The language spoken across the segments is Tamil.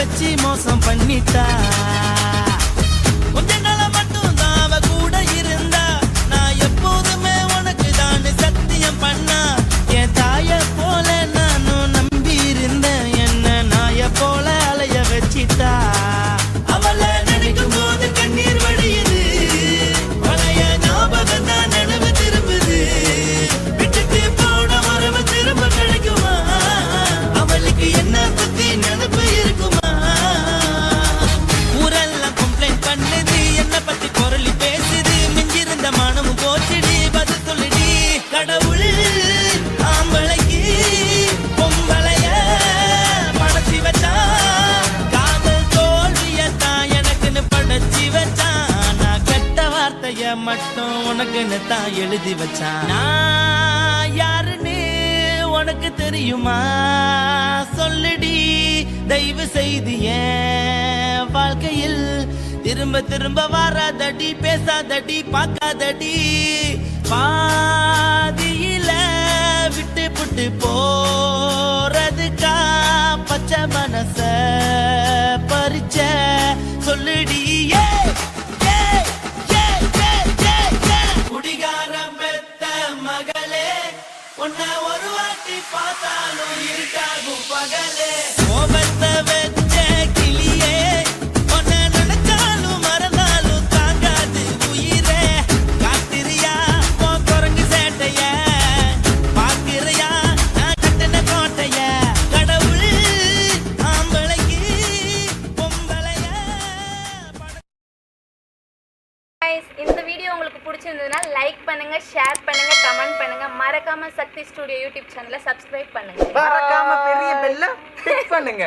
வச்சு மோசம் பண்ணிட்டா. கொஞ்ச நாள மட்டும் தான் அவ கூட இருந்தா. நான் எப்போதுமே உனக்கு தான் சத்தியம் பண்ணா. என் தாய போல நானும் நம்பி இருந்தேன். என்ன நாய போல அலைய வச்சிட்டா. அவளை நினைக்கும் போது கண்ணீர் வடியுது. பழைய ஞாபகம் தான் நினைவு திரும்புது. விட்டுட்டு போன மரபு திரும்ப கிடைக்குமா? அவளுக்கு என்ன பத்தி நினைப்பு இருக்குமா? ஊரெல்லாம் கம்ப்ளைண்ட் பண்ணுது. என்ன பத்தி பொருளி பேசுது. மிஞ்சிருந்த மனமும் போச்சுடி. பதில் சொல்லுடி. கடவுள் ஆம்பளைக்கு பொம்பளைய படைச்சி வச்சான். காதல் தோல்வியத்தான் எனக்குன்னு படைச்சி வச்சான். நான் கெட்ட வார்த்தைய மட்டும் உனக்குன்னு தான் எழுதி வச்சான். நான் யாருன்னு உனக்கு தெரியுமா? சொல்லுடி தயவு செய்து என் வாழ்க்கையில் திரும்ப திரும்ப வராதடி. பேசாதடி பார்க்காதடி. பாதியில விட்டு புட்டு போறதுக்கா பச்சை மனச பறிச்ச சொல்லுடி. குடிகாரம் பெத்த மகளே உன்னை ஒரு வாட்டி பார்த்தாலும் இருக்காகும் பகலே. கோபத்தை வச்ச கிளியே உன்னை நினைச்சாலும் மறந்தாலும் தாங்காது உயிரே. காத்திரியா உன் குரங்கு சேட்டைய பாக்கிறையா நான் கட்டின கோட்டைய. கடவுள் ஆம்பளைக்கு பொம்பளைய. இந்த வீடியோ உங்களுக்கு பிடிச்சிருந்ததுன்னா லைக் பண்ணுங்க, ஷேர் பண்ணுங்க, கமெண்ட் பண்ணுங்க. மறக்காம சக்தி ஸ்டுடியோ யூடியூப் சேனலை சப்ஸ்கிரைப் பண்ணுங்க. மறக்காம பெரிய பெல்ல கிளிக் பண்ணுங்க.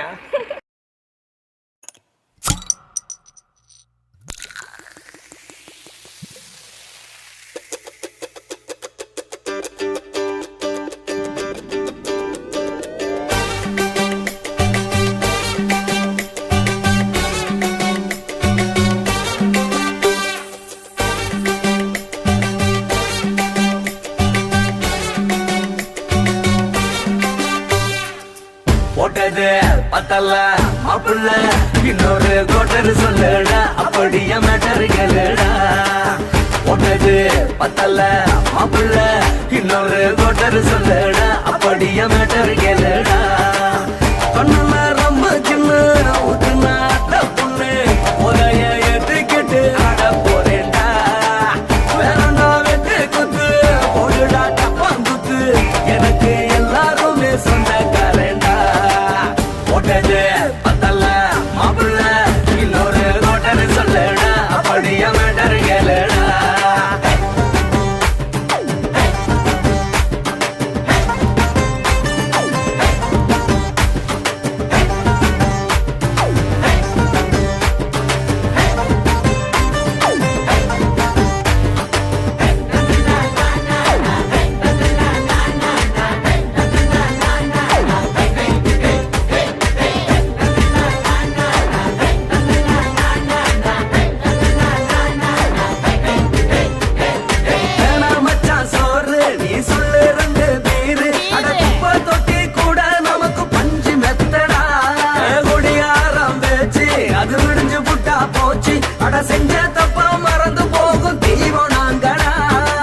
போட்டது பத்தல்ல மாப்பிள்ள இன்னொரு கோட்டர் சொல்லுடா. அப்படியே மேட்டர் கேளுடா. போட்டது பத்தல்ல மாப்பிள்ள இன்னொரு கோட்டர் சொல்லுடா. அப்படியே மேட்டர் கேளுடா. சொன்ன ரொம்ப சின்ன ஊத்துனா பொண்ணு உதய ஏத்துக்கிட்டு ஆட போறேன்டா. வேறண்டா வெட்டு குத்து போடுடா டப்பாங்குத்து. எனக்கு எல்லாருமே சொந்தக்காரண்டா. போட்டது பத்தல்ல மாப்பிள்ள இன்னொரு கோட்டர் சொல்லுடா. அப்படியே மேட்டர் கேளுடா. செஞ்ச தப்பா மறந்து போகும் தெய்வம் நாங்கடா.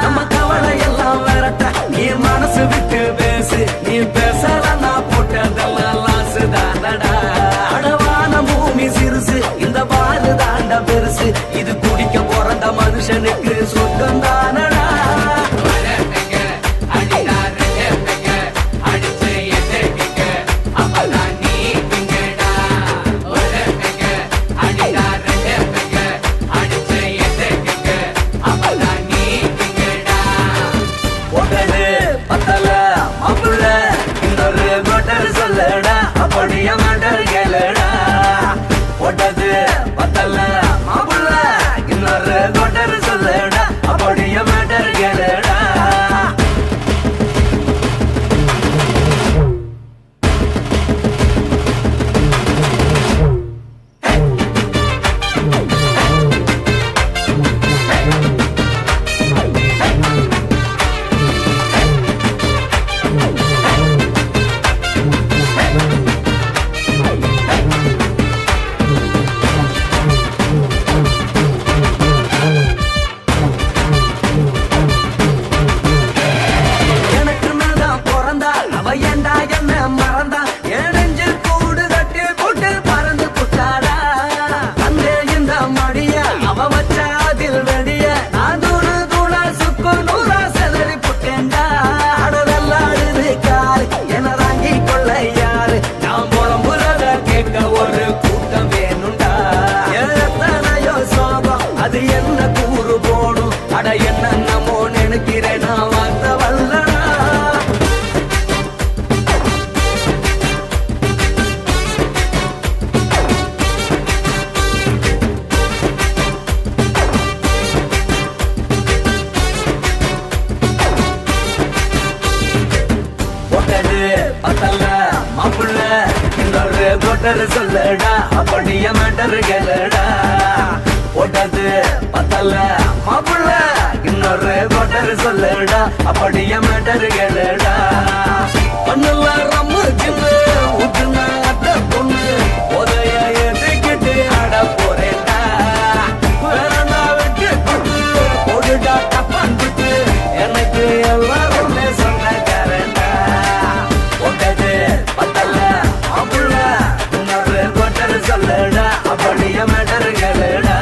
நம்ம கவலை எல்லாம் விரட்ட நீ மனசு விட்டு பேசு. நீ பேசலன்னா போட்டதெல்லாம் லாசு தானடா. அடவான பூமி சிறுசு இந்த பாரு தாண்ட பெருசு. இது குடிக்க பிறந்த மனுஷனுக்கு சொர்க்கம் தானடா. அப்படியே மேட்டர் கேளுடா. போட்டது பத்தல்ல மாப்பிள்ள இன்னொரு கோட்டர் சொல்லுடா. அப்படியே மேட்டர் கேளுடா. கோட்டர் சொல்லடா அப்படியே மேட்டர் கேளுடா போட்டது பத்தல மாப்பிள்ள இன்னொரு கோட்டர் சொல்லடா அப்படியே மேட்டர் கேளுடா பண்ணுல ரம்மு சின்ன ஊத்துனா அட்ட பொண்ணு உதய எதுக்கிட்டு ஆட போறேன்டா வேறனா வெட்டு கொண்டு போடுடா டப்பான் விட்டு எனக்கு எல்லாருமே சொந்தக்காரன்டா போட்டது பத்தல மாப்பிள்ள இன்னொரு கோட்டர் சொல்லடா அப்படியே மேட்டர் கேளுடா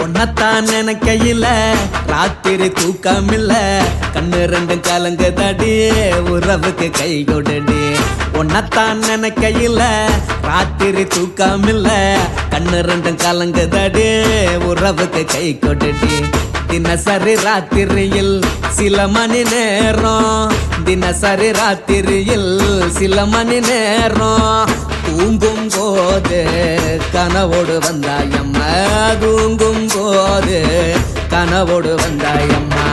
உன்னத்தான் நினைக்கையில ராத்திரி தூக்கமில்ல கண்ணு ரெண்டும் கலங்குதடி உறவுக்கு கை கொடுடி உன்னத்தான் நினைக்கையில ராத்திரி தூக்கமில்ல கண்ணு ரெண்டும் கலங்குதடி உறவுக்கு கை கொடுடி தினசரி ராத்திரியில் சில மணி நேரம் தினசரி ராத்திரியில் சில மணி நேரம் தூங்கும் போது கனவோடு வந்தாயம்மா தூங்கும் போது கனவோடு வந்தாயம்மா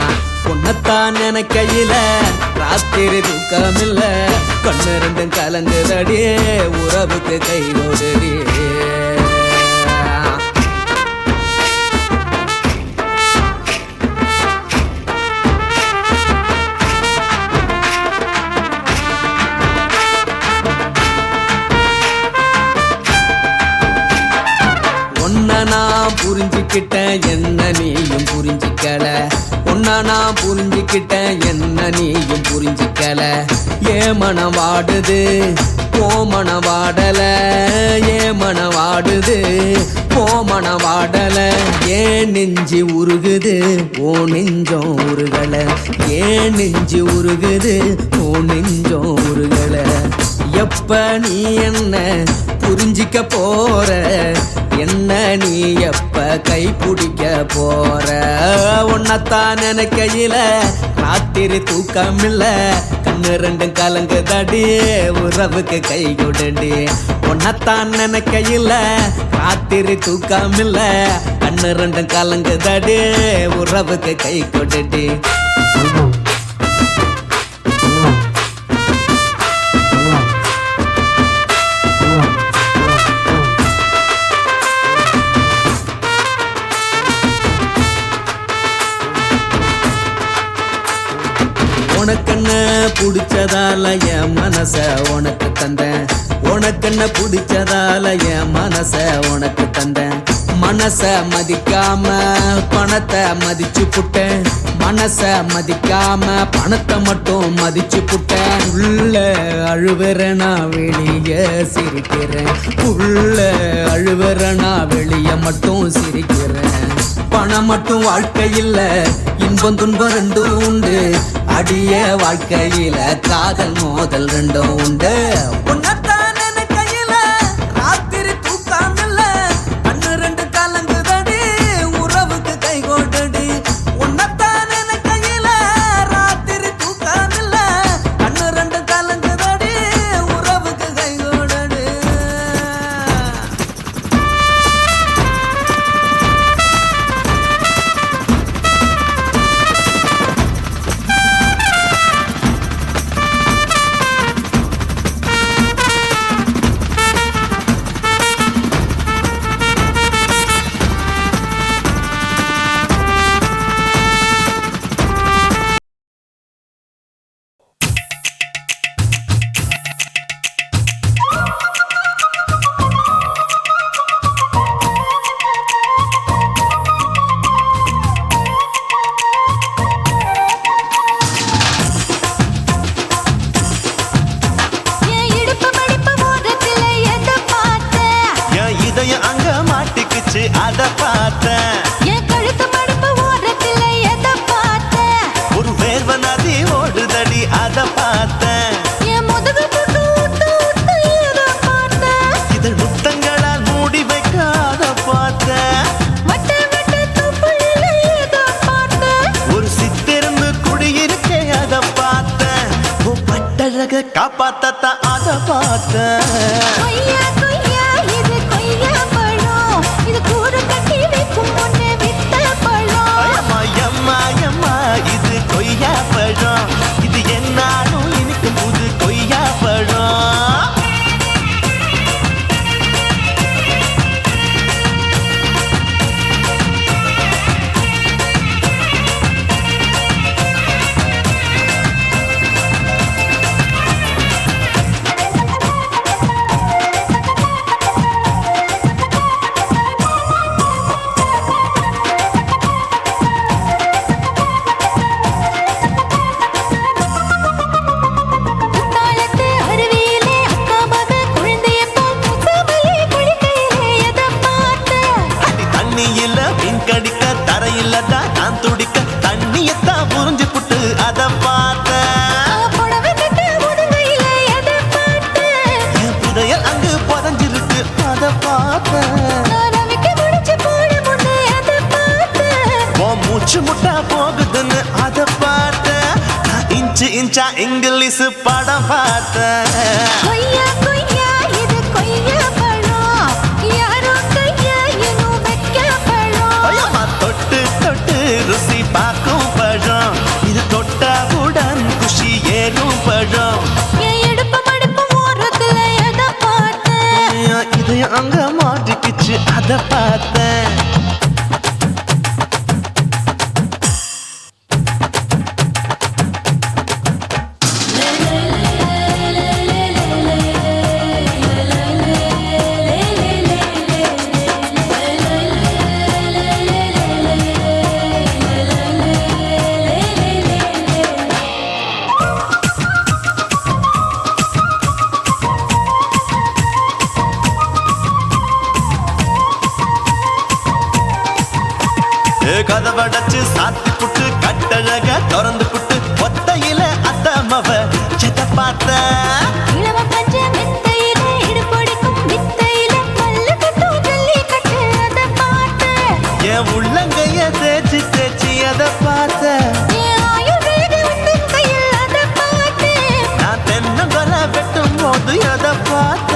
உன்னத்தான் நினைக்கையில ராத்திரி தூக்கமில்ல கண்ணு ரெண்டும் கலங்குதடி உறவுக்கு கை கொடுடி நான் புரிஞ்சுக்கிட்டேன் என்ன நீயும் புரிஞ்சிக்கல உன்ன நான் புரிஞ்சுக்கிட்டேன் என்ன நீயும் புரிஞ்சிக்கல ஏ மனம் வாடுது போ மனம் வாடல ஏ மனம் வாடுது போ மனம் வாடல ஏன் நெஞ்சு உருகுது ஓ நெஞ்சம் உருகல ஏன் நெஞ்சு உருகுது ஓ நெஞ்சம் உருகல எப்ப நீ என்ன புரிஞ்சிக்க போற என்ன நீ எப்ப கை பிடிக்க போற உன்னத்தான் நினைக்கையில ராத்திரி தூக்கமில்ல கண்ணு ரெண்டும் கலங்குதடி உறவுக்கு கை கொடுடி உன்னத்தான் நினைக்கையில ராத்திரி தூக்கமில்ல கண்ணு ரெண்டும் கலங்குதடி உறவுக்கு கை கொடுடி உனக்கென்ன பிடிச்சதால என் மனச உனக்கு தந்தேன் உனக்கென்ன பிடிச்சதால என் மனச உனக்கு தந்தேன் மனச மதிக்காம பணத்தை மதிச்சு புட்டேன் மனச மதிக்காம பணத்தை மட்டும் மதிச்சு புட்டேன் உள்ள அழுவுறனா வெளிய சிரிக்கிறேன் உள்ள அழுவுறனா வெளிய மட்டும் சிரிக்கிறேன் பணம் மட்டும் வாழ்க்கையில் இன்பம் துன்பம் ரெண்டும் உண்டு அடிய வாழ்க்கையில காதல் மோதல் ரெண்டும் உண்டு உன்னத்தான் நினைக்கையில ராத்திரி தூக்கமில்ல கண்ணு ரெண்டு கலங்குதடி உறவுக்கு கை கொடுடி உன்னத்தான் நினைக்கையில ராத்திரி தூக்கமில்ல கண்ணு ரெண்டு கலங்குதடி உறவுக்கு கை கொடுடி அத பார்த்தேன் என் கழுத்து மடிப்பு ஓரத்துல எதை பார்த்தேன் ஒரு வேர்வ நதி ஓடுதடி அத பார்த்தேன் என் முதுகு புட்டு விட்டு விட்டு எதை பார்த்தேன் இதழ் முத்தங்களால் மூடி வைக்க அத பார்த்தேன் வட்ட வட்ட தொப்புளில எதை பார்த்தேன் ஒரு சித்திருந்து குடியிருக்கே அத பார்த்தேன் உன் பட்டழக காப்பாத்தத்தான் அத பார்த்தேன் கொய்யா கொய்யா இது கொய்யா பழம் இது கூடு கட்டி வைக்கும் முன்னே தண்ணியில மீன் கடிக்க தரையில்லடா நான் துடிக்க தண்ணியத்தான் புரிஞ்சு புட்டு அத பார்த்தேன் புடவை கட்ட முதுகையில எதை பார்த்தேன் என் புதையல் அங்கு புதஞ்சிருக்கு அத பார்த்தேன் ரவிக்கு முடிச்சு போட முன்னே எதை பார்த்தேன் உன் மூச்சு முட்டா போகுதுன்னு அத பார்த்தேன் நான் இன்ச்சு இன்ச்சா இங்கிலீஷ் படம் பார்த்தேன் கொய்யா கொய்யா இது கொய்யா பழம் யாரோ கையா இன்னும் வைக்க பழம் ஐயம்மா தொட்டு தொட்டு ருசி பார்க்கும் பழம் இது தொட்டாவுடன் குஷி ஏறும் பழம் என் இடுப்பு மடுப்பு ஓரத்துல எதை பார்த்தேன் என் இதயம் அங்க மாட்டிக்கிச்சு அத பார்த்தேன் கதவடைச்சு சாத்தி புட்டு கட்டழக திறந்து புட்டு ஒத்தையில அத்தமவ செத்த பார்த்த இளவ பஞ்ச மெத்தையில இடுப்பொடிக்கும் வித்தையில மல்லு கட்டும் ஜல்லி கட்டு அதை பார்த்தேன் என் உள்ளங்கைய தேய்ச்சி தேய்ச்சி அத பார்த்த என் ஆயுர்வேத உந்தன் கையில் அதை பார்த்தேன் நான் தென்னங்கொலை வெட்டும் போது அத பார்த்த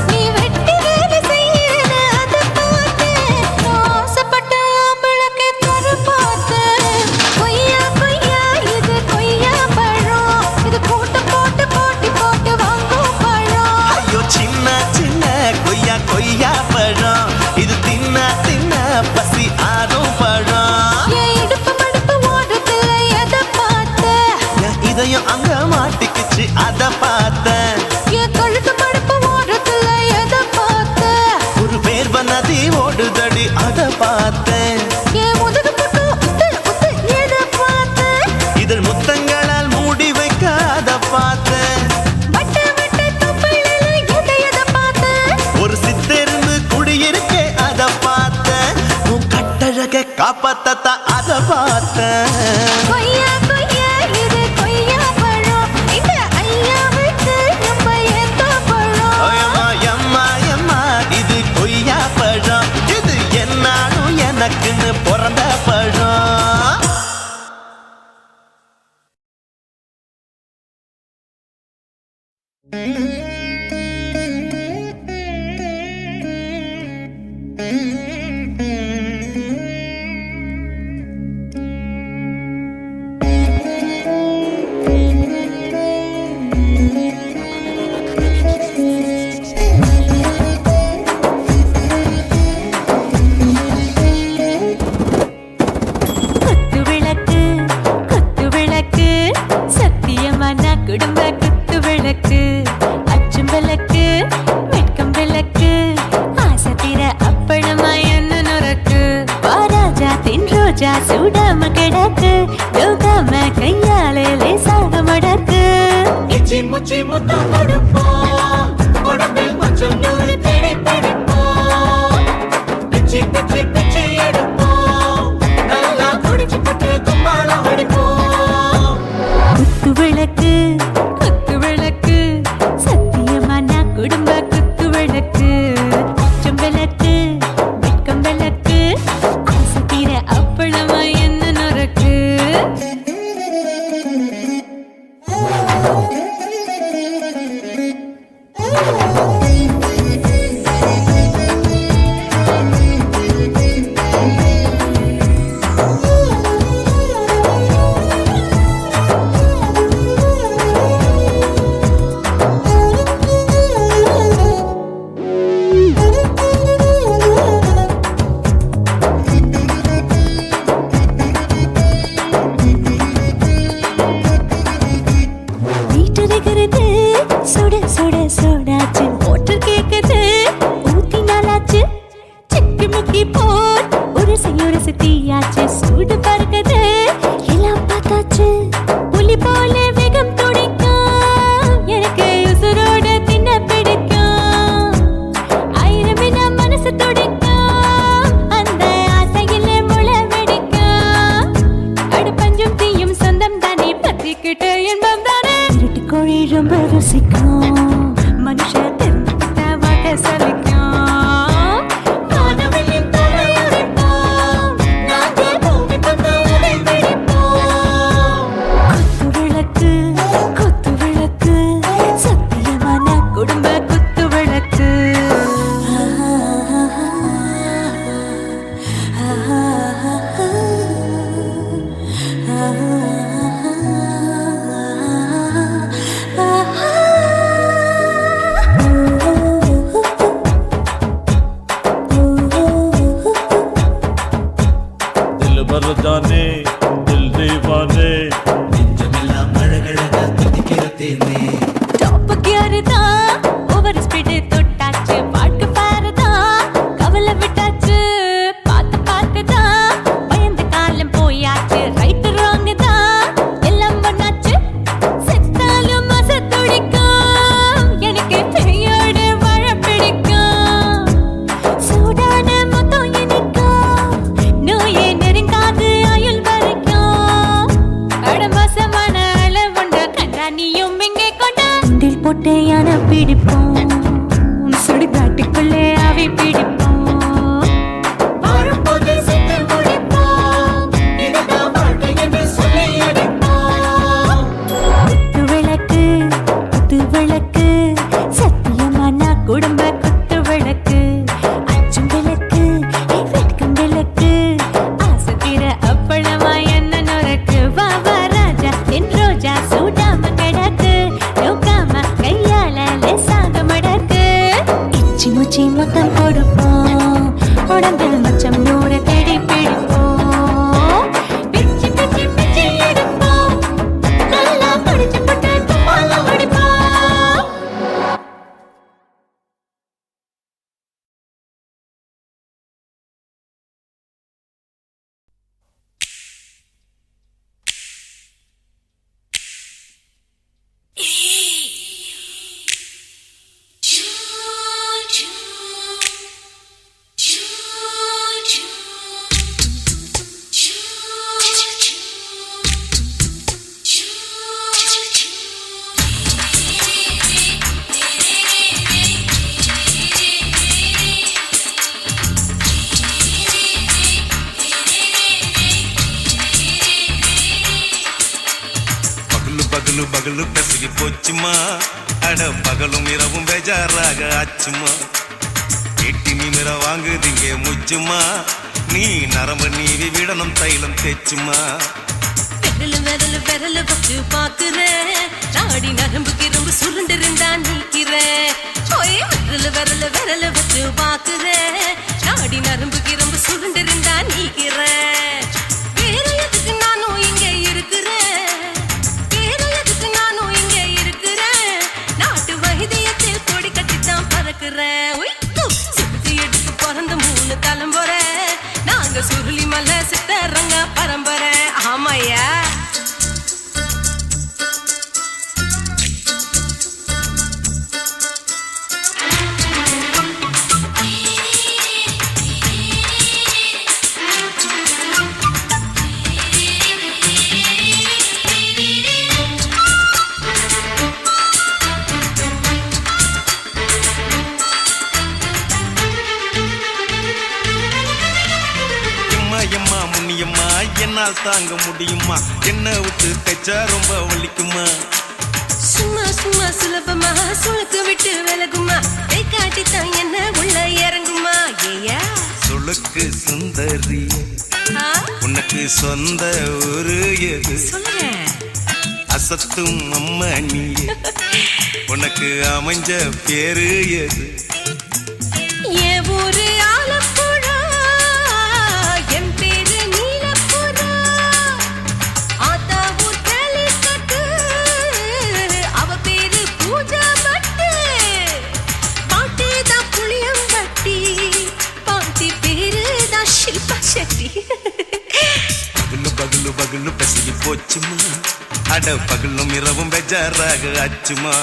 நீ வெட்டி வேலை செய்யறது அதை பார்த்தேன் ஆசைப்பட்ட ஆம்பளுக்கு தர பார்த்தேன் கொய்யா கொய்யா இது கொய்யா பழம் இது போட்டு போட்டு போட்டி போட்டு வாங்கும் பழம் ஐயோ சின்ன சின்ன கொய்யா கொய்யா பழம் இது தின்ன தின்ன பசி ஆறும் பழம் என் இடுப்பு மடுப்பு ஓரத்துல எதை பார்த்தேன் என் இதயம் அங்க மாட்டிக்கிச்சு அத பார்த்தேன் என் கழுத்து மடுப்பு ஓரத்துல எதை பார்த்தேன் ஒரு வேர்வ நதி ஓடுதடி அத பார்த்தேன் என் முதுகு பக்கம் உத்து உத்து எதை பார்த்தேன் இதழ் முத்தங்களால் மூடி வைக்க அத பார்த்தேன் வட்ட வட்ட தொப்பையில எதை பார்த்தேன் ஒரு சித்தெருந்து குடியிருக்கே அத பார்த்தேன் உன் கட்டழக காப்பாத்தத்தான் அத பார்த்தேன் கொய்யா கொய்யா இது கொய்யா பழம் இந்த ஐயாவுக்கு நம்ம ஏத்த பழம் ஐயம்மா எம்மா எம்மா இது கொய்யா பழம் இது என்னாலும் எனக்குன்னு பிறந்த பழம் குத்து விளக்கு சத்தியமான குடும்ப குத்து விளக்கு அச்சும் விளக்கு வெட்கம் விளக்கு ஆசத்திர அப்பளமா என்ன நுறக்கு வாராஜா தின் ரோஜா சூடாம கிடக்கு யோகாம கையாலே லேசாக மடக்கு இச்சி முச்சி முத்தம் கொடுப்போம் உடம்பில் கொஞ்சம் நூறு தேடி பிடிப்போம் பிச்சி பிச்சி பிச்சி எடுப்போம் நல்லா குடிச்சு புட்டு கும்பாலம் அடிப்போம் குத்து விளக்கு சத்தியமான குடும்ப குத்து விளக்கு அச்சும் விளக்கு வெட்கம் விளக்கு ஆசத்திர அப்பளமா என்ன நுறக்கு வீட்டருகிறது சுட சுட சோடாச்சு மோட்டர் கேக்குது ஊத்தி நாளாச்சு சிக்கி முக்கி போர் உரசி தீயாச்சு சூடு பறக்குது எல்லாம் பார்த்தாச்சு புலி போல வேகம் துடிக்கும் எனக்கு உசுரோட தின்ன பிடிக்கும் ஆயிரம் மனசு துடிக்கும் அந்த प्यार जाने दिल दीवाने நெஞ்சமெல்லாம் அழகழகா துடிக்கிறதேனே டாப் கியர் தான் ஓவர் ஸ்பீடு தொட்டாச்சு பாட்டு பாரு தான் கவலை விட்டாச்சு பார்த்து பார்த்து தான் பயந்து காலம் போயாச்சு ரைட் ராங் தான் எல்லாம் பண்ணாச்சு செத்தாலும் மச துடிக்கும் எனக்கு பெரியோட வாழ பிடிக்கும் சூடான மொத்தம் எனக்கும் நோயே நெருங்காது ஆயுள் வரைக்கும் கடமசமான அளவுண்ட கண்டா நீயும் இங்கே கொண்டா உண்டில் போட்டு யானை பிடிப்போம் சுடுகாட்டுக்குள்ளே அவை பிடிப்போம் வரும்போது செத்து முடிப்போம் இதுதான் வாழ்க்கை என்று சொல்லி அடிப்போம் குத்து விளக்கு சத்தியமான குடும்ப குத்து விளக்கு அச்சும் விளக்கு வெட்கம் விளக்கு ஆசை தீர அப்பளமா என்ன நுறக்கு வா வா ராஜா என் ரோஜா சூடாம கிடக்கு நோக்காம கையால லேசாக மடக்கு இச்சி முச்சி மொத்தம் கொடுப்போம் உடம்பு மச்சம் நூறு தேடி பிடிப்போம் பிச்சி பிச்சி பிச்சி எடுப்போம் நல்லா படிச்சு போட்டு தும்பால ஓடிப்போம் பகலு பகலு பெசகி போச்சுமா அட பகலும் இரவும் பேஜாராக ஆச்சுமா எட்டி நிமிர வாங்குதிங்க முச்சுமா நீ நரம்பு நீவி விடணும் தைலம் தேச்சுமா விரல் விரல் வச்சு பாக்குறேன் நாடி நரம்பு கிரம்பு சுருண்டிருந்தா நீக்கிறேன் விரல் வச்சு பாக்குறேன் நாடி நரம்பு கிரம்பு சுருண்டிருந்தா நீக்கிறேன் வேற எதுக்கு நானும் இங்க இருக்கிறேன் வேற எதுக்கு நானும் இங்க இருக்கிறேன் நாட்டு வைத்தியத்தில் கொடி கட்டித்தான் பறக்கிறேன் சுத்தி எடுத்து பிறந்த 3 தலைமுறை நாங்க சுருளி மலை சித்தரங்க பரம்பரை ஆமாய்யா எம்மா முன்னியம்மா என்னால் தாங்க முடியுமா என்ன விட்டு தைச்சா ரொம்ப வலிக்குமா சும்மா சும்மா சுலபமா சுளுக்கு விட்டு விலகுமா கை காட்டித்தான் என்ன உள்ள இறங்குமா ஏயா சுளுக்கு சுந்தரி உனக்கு சொந்த ஊரு எது சொல்றேன் அசத்தும் அம்மா நீ உனக்கு அமைஞ்ச பேரு எது என் ஊரு ஆலப்புழா என் பேரு நீலப்புறா ஆத்தா ஊர் கேலிக்கட்டு அவ பேரு பூஜா பட்டு பாட்டி தான் புளியம்பட்டி பாட்டி பேரு தான் ஷில்பா செட்டி பகலு பகலு பகலு பசிக்கு போச்சுமா அட பகலும் இரவும் பெஜாராக ஆச்சுமா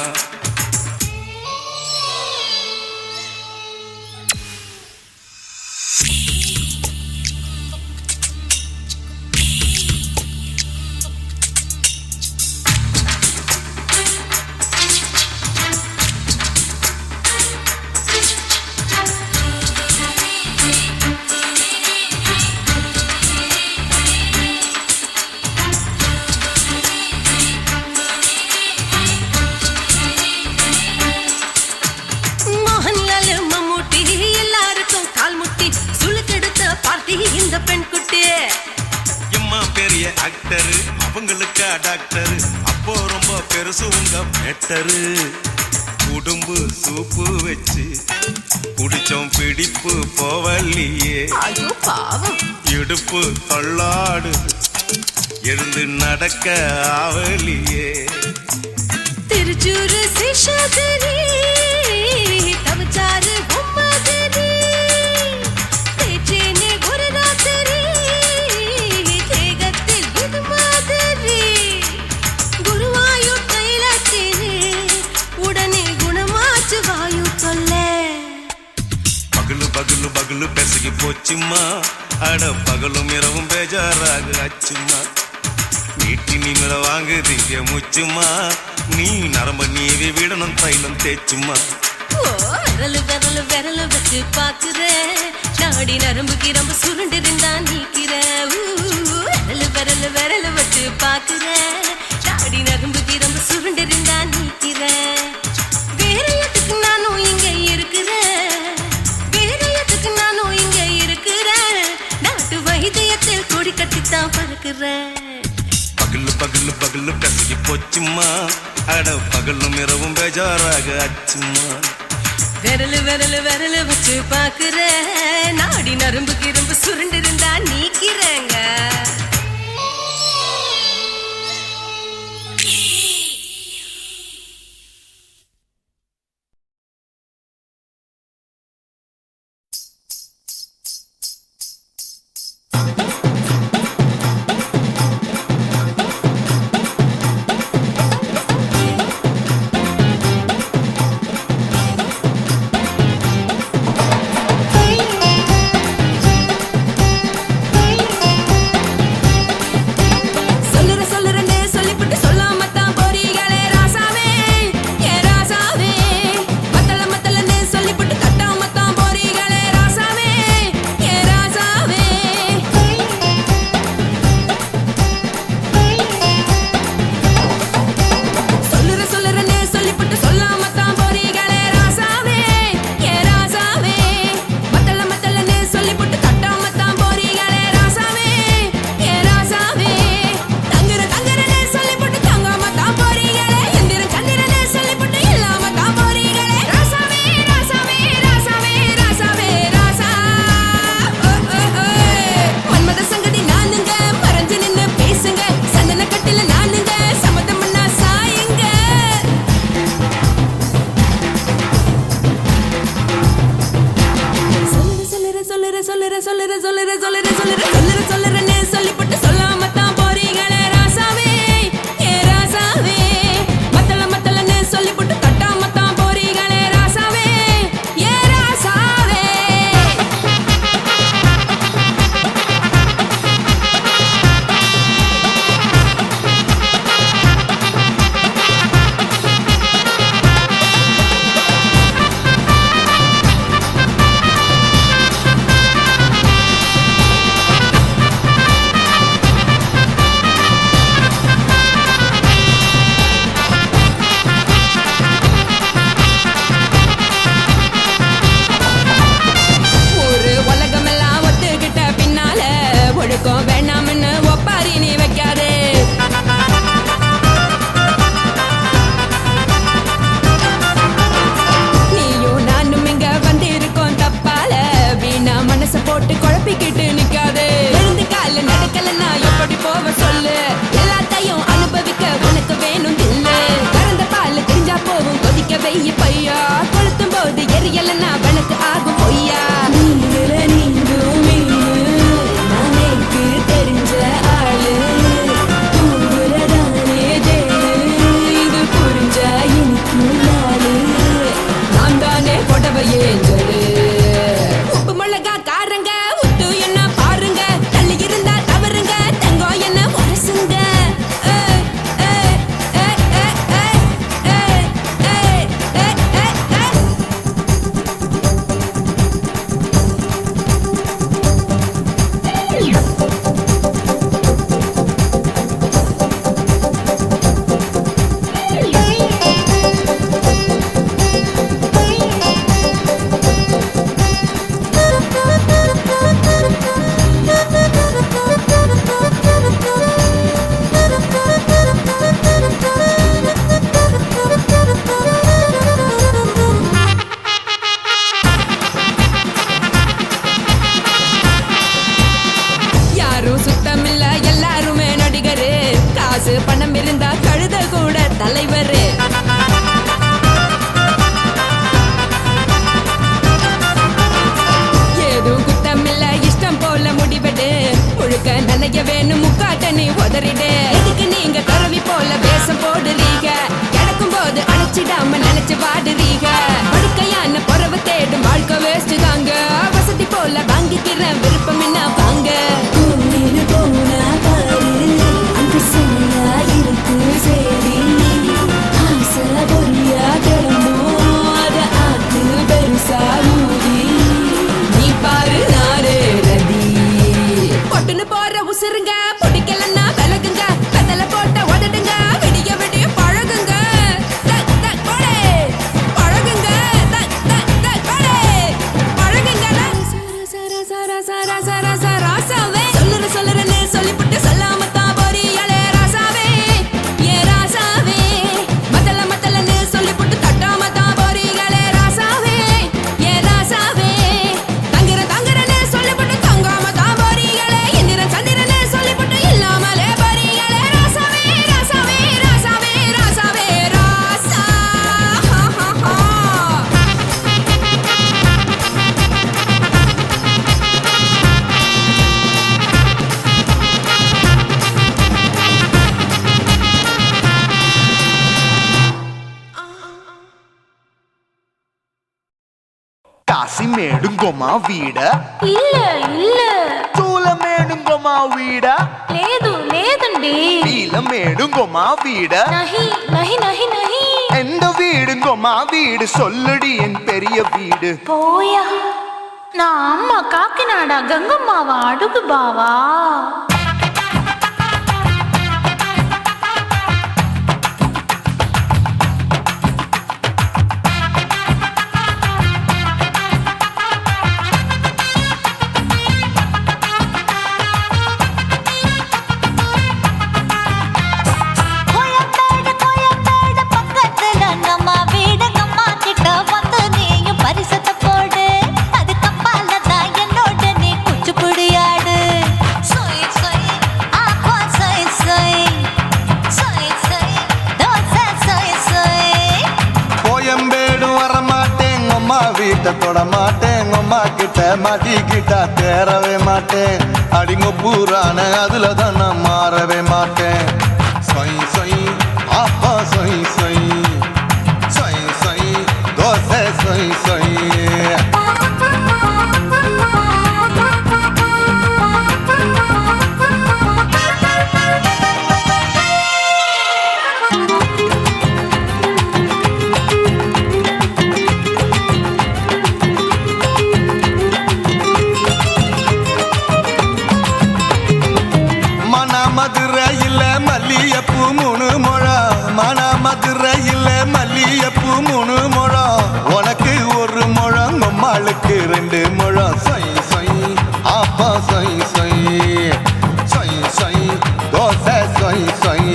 இந்த பெண் குட்டி எம்மா பெரிய ஆக்டர் அவங்களுக்கா டாக்டர் அப்போ ரொம்ப பெருசு உங்க மேட்டரு உடம்பு சூப்பு வச்சு குடிச்சோம் பிடிப்பு போவல்லையே ஐயோ பாவம் இடுப்பு தள்ளாடு எழுந்து நடக்க ஆவலியே திருச்சூர் சேஷாதிரி தவச்சாரு பொம்மதிரி தேச்சேனே ஒரு ராத்திரி தேகத்தில் இது மாதிரி குருவாயூர் தைலத்தினே உடனே குணமாச்சு வாயு சொல்ல பகலு பகலு பகலு பெசகி போச்சுமா அட பகலும் இரவும் பேஜாராக அச்சுமா நீட்டி நிமிர வாங்குதீங்க முச்சுமா நீ நரம்ப நீவி விடணும் தைலம் தேச்சுமா விரலு விரலு விரலு வச்சு பாக்குற நாடி நரம்பு கிரம்பு சுருண்டு இருந்தா நீக்கிற விரலு விரலு விரலு வச்சு பாக்குற நாடி நரம்பு கிரம்பு சுருண்டு இருந்தா நீக்கிற வேற எதுக்கு நானும் இங்க இருக்கிறேன் வேற எதுக்கு நானும் இங்க இருக்கிறேன் நாட்டு வைத்தியத்தில் கொடி கட்டித்தான் பறக்குறேன் பகலு பகலு பகலு பெசகி போச்சுமா அட பகலும் இரவும் பேஜாராக அச்சுமா விரலு விரலு விரலு வச்சு பாக்குற நாடி நரம்பு கிரம்பு சுருண்டு இருந்தா நீக்கிறேங்க நினைய வேணும் முக்காட்ட நீ உதறிடு எதுக்கு நீங்க கருவி போல வேஷம் போடுறீங்க கிடக்கும் போது அணைச்சிடாம நினைச்சு வாடுறீங்க படுக்கையான பொறவை தேடும் வாழ்க்கை வேஸ்ட் தாங்க வசதி போல வாங்கிக்கிற விருப்பம் என்ன வாங்க போனா பாரு அந்த சிலையா இருக்கு சரி ஆசை பொறியா கிளம்பும் அத ஆத்து பெருசா ஊதி நீ பாரு நாரே ரதி பொட்டுன்னு போற உசுருங்க பிடிக்கலன்னா விலகுங்க கதல போட்ட உதடுங்க விடிய விடிய பழகுங்க பழகுங்க பழகுங்க ராசாவே சொல்லுறேன்னு சொல்லிவிட்டு சொல்லாம தான் போறியாளே ராசாவே ஏ ராசாவே மத்தலன்னு சொல்லிவிட்டு தட்டாம தான் போறீங்களே ராசாவே ஏ ராசாவே தங்குறேன்னு சொல்லிவிட்டு தங்காம தான் போறீங்களே இந்திரன் சந்திரன்னு சொல்லிவிட்டு இல்லாமலே போறீங்களே ராசாவே ராசாவே ராசாவே ராசாவே ராசா కాసి మేడుంగోమా వీడ இல்ல இல்ல చూల మేడుంగోమా వీడ లేదు లేదండి వీల మేడుంగోమా వీడ நஹி நஹி நஹி நஹி எந்த வீடுங்கோமா வீடு சொல்லுடி என் பெரிய வீடு போயா நான் அம்மா காக்கிநாடா கங்கம்மாவா அடுகு பாவா கோயம்பேடு பக்கத்துல நம்ம வீடு கம்மா கிட்ட வந்து நீயும் பரிசத்தை போடு அது கப்பால தான் என்னோட நீ குச்சிப்புடியாடு சொய் சொய் ஆப்பா சொய் சொய் சொய் சொய் தோசை சொய் சொய் கோயம்பேடு வரமாட்டேன் அம்மா வீட்டை தொட மாட்டேன் அம்மா கிட்ட மாட்டிக்கிட்டா தேரவே மாட்டேன் அடிங்க பூரான அதுல தான் நான் மாறவே மாட்டேன் சொய் சொய் அப்பா சொய் சொய் சொய் சொய் தோசை சொய் சொய் மதுரையில் மல்லியப்பூ 3 முழம் மதுரையில் மல்லியப்பூ 3 முழம் உனக்கு 1 முழம் நம்மளுக்கு 2 முழம் சொய் சொய் அப்பா சொய் சொய் சொய் சொய் தோசை சொய் சொய்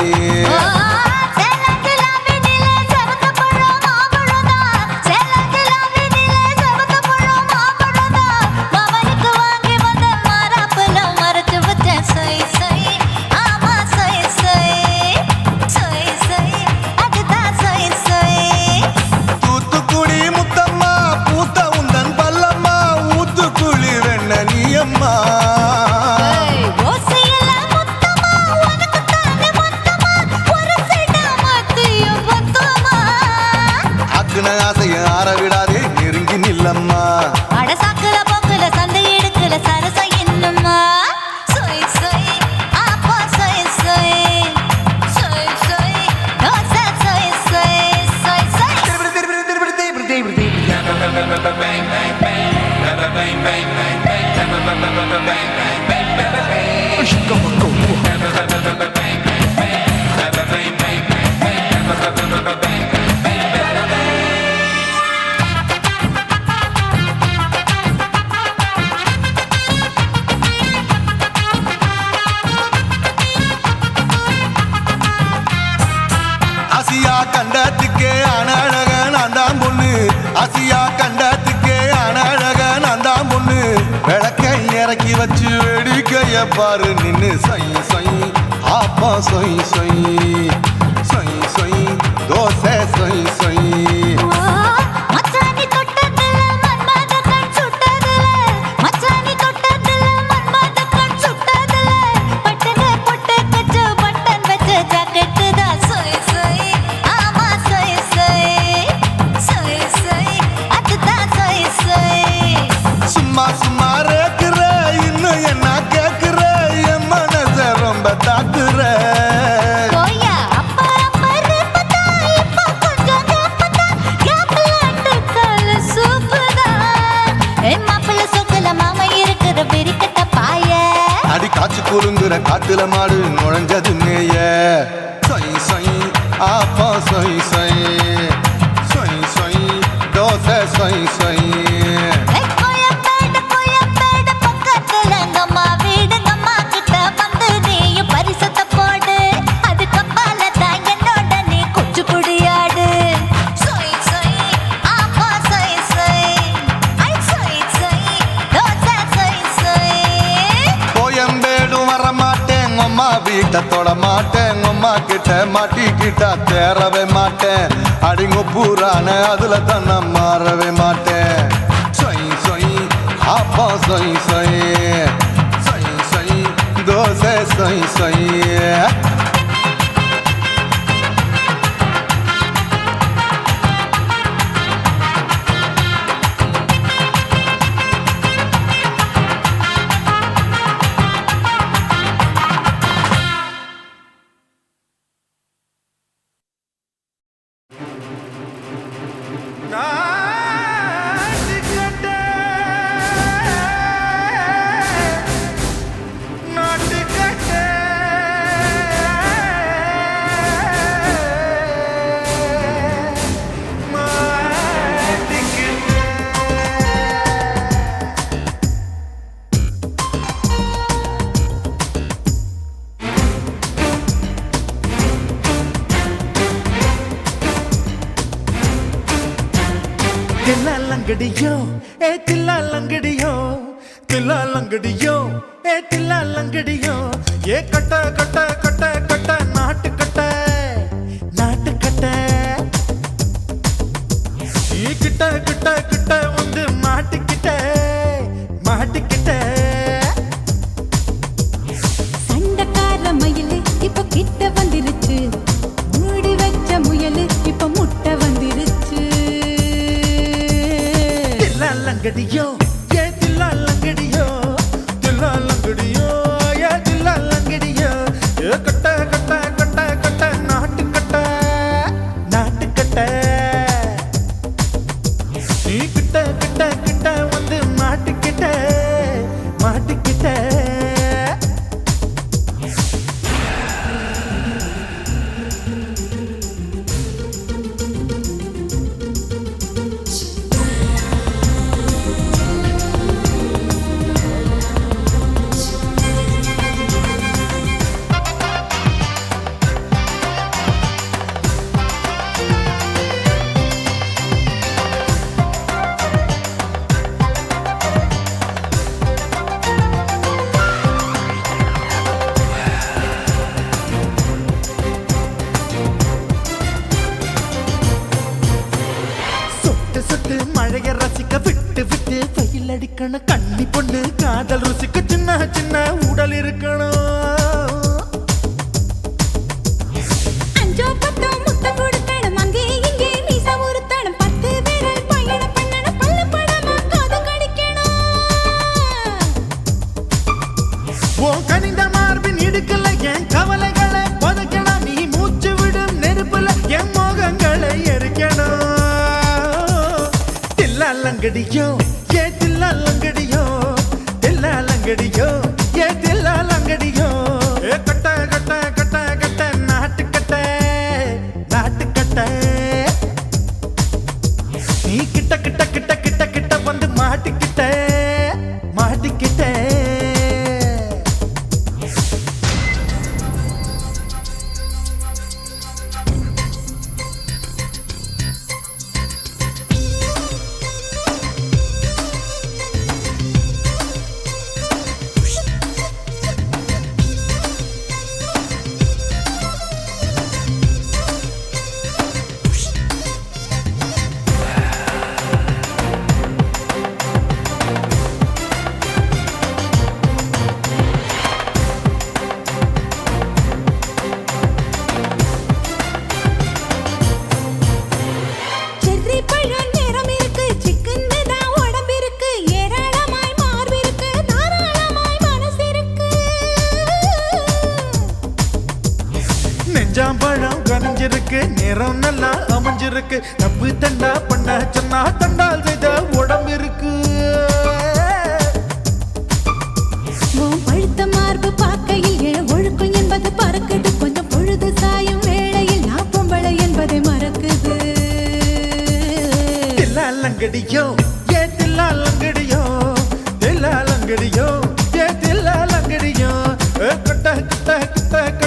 ஆசியா கண்டத்துக்கே அனழக நான் தான் பொண்ணு ஆசியா கண்டத்துக்கே அனழக நான் தான் பொண்ணு விளக்கை இறக்கி வச்சு வேடிக்கைய பாரு நின்னு சொய் சொய் ஆப்பா சொய் சொய் சொய் சொய் தோசை சொய் சொய் குலுங்குற காத்துல மாடு நுழைஞ்சது மேய சொய் சொய் ஆப்பா சொய் சொய் சொய் சொய் தோசை சொய் சொய் கோயம்பேடு பக்கத்துல எங்கம்மா வீடு அம்மா கிட்ட வந்து நீயும் பரிசத்தை போடு அது கப்பால தான் என்னோட நீ குச்சி புடியாடு சொய் சொய் ஆப்பா சொய் சொய் ஐ சொய் சொய் தோசை சொய் சொய் கோயம்பேடும் வர மாட்டேன் அம்மா வீட்டை தொட மாட்டேன் அம்மா கிட்ட மாட்டிக்கிட்டா தேரவே மாட்டேன் அடிங்க பூரான அதுல தான் நான் மாறவே மாட்டேன் சொய் சொய் ஆப்பா சொய் சொய் சொய் சொய் தோசை சொய் சொய் தில்லாலங்கடியோ ஏ தில்லாலங்கடியோ தில்லாலங்கடியோ ஏ தில்லாலங்கடியோ ஏ கட்ட கட்ட கட்ட கட்ட நாட்டு கட்ட நாட்டு கட்ட நீ கிட்ட கிட்ட கிட்ட வந்து மாட்டிக்கிட்ட மாட்டிக்கிட்ட சண்டக்கார மயிலு இப்ப கிட்ட வந்துருச்சு மூடி வச்ச முயலு இப்ப முட்டை வந்துருச்சு தில்லாலங்கடியோ ஏ தில்லாலங்கடியோ தில்லாலங்கடியோ ஏ தில்லாலங்கடியோ ஏ கட்ட கட்ட கட்ட கட்ட நாட்டு கட்ட நாட்டு கட்ட நீ கிட்ட கிட்ட கிட்ட வந்து மாட்டிக்கிட்ட மாட்டிக்கிட்ட சொட்டு சொட்டு மழைய ரசிக்க விட்டு விட்டு வெயில் அடிக்கணும் கண்ணி பொண்ணு காதல் ருசிக்க சின்ன சின்ன உடல் இருக்கணும் அஞ்சோ பத்தோ முட்டை கொடுக்கணும் அங்கே இங்கே மீசா உருத்தணும் 10 விரல் பயணம் பண்ணணும் பல்ல படமா காது கடிக்கணும் ஓ கனிந்த மார்பின் இடுக்கல என் கவலைகளை புதைக்கணும் நீ மூச்சு விடும் நெருப்புல என் மோகங்களை எரிக்கணும் தில்லாலங்கடியோ ஏ தில்லாலங்கடியோ தில்லாலங்கடியோ ஏ தில்லாலங்கடியோ ஏ கட்ட கட்ட கட்ட கட்ட நாட்டு கட்ட நாட்டு கட்ட நீ கிட்ட கிட்ட கிட்ட கிட்ட கிட்ட வந்து மாட்டிக்கிட்ட மாட்டிக்கிட்ட செர்ரி பழம் நிறம் இருக்கு சிக்கன்னு தான் உடம்பு இருக்கு ஏராளமாய் மார்பு இருக்கு தாராளமாய் மனசு இருக்கு நெஞ்சாம்பழம் கனிஞ்சிருக்கு நிறம் நல்லா அமைஞ்சிருக்கு தப்பு தண்டா பண்ண சொன்னா தண்டால் செய்த உடம்பு இருக்கு உன் பழுத்த மார்பு பார்க்கையில் என் ஒழுக்கம் என்பது பறக்குது கொஞ்சம் பொழுது சாயும் வேளையில் நான் பொம்பளை என்பதை மறக்குது தில்லாலங்கடியோ ஏ தில்லாலங்கடியோ தில்லாலங்கடியோ ஏ தில்லாலங்கடியோ கட்ட கட்ட கட்ட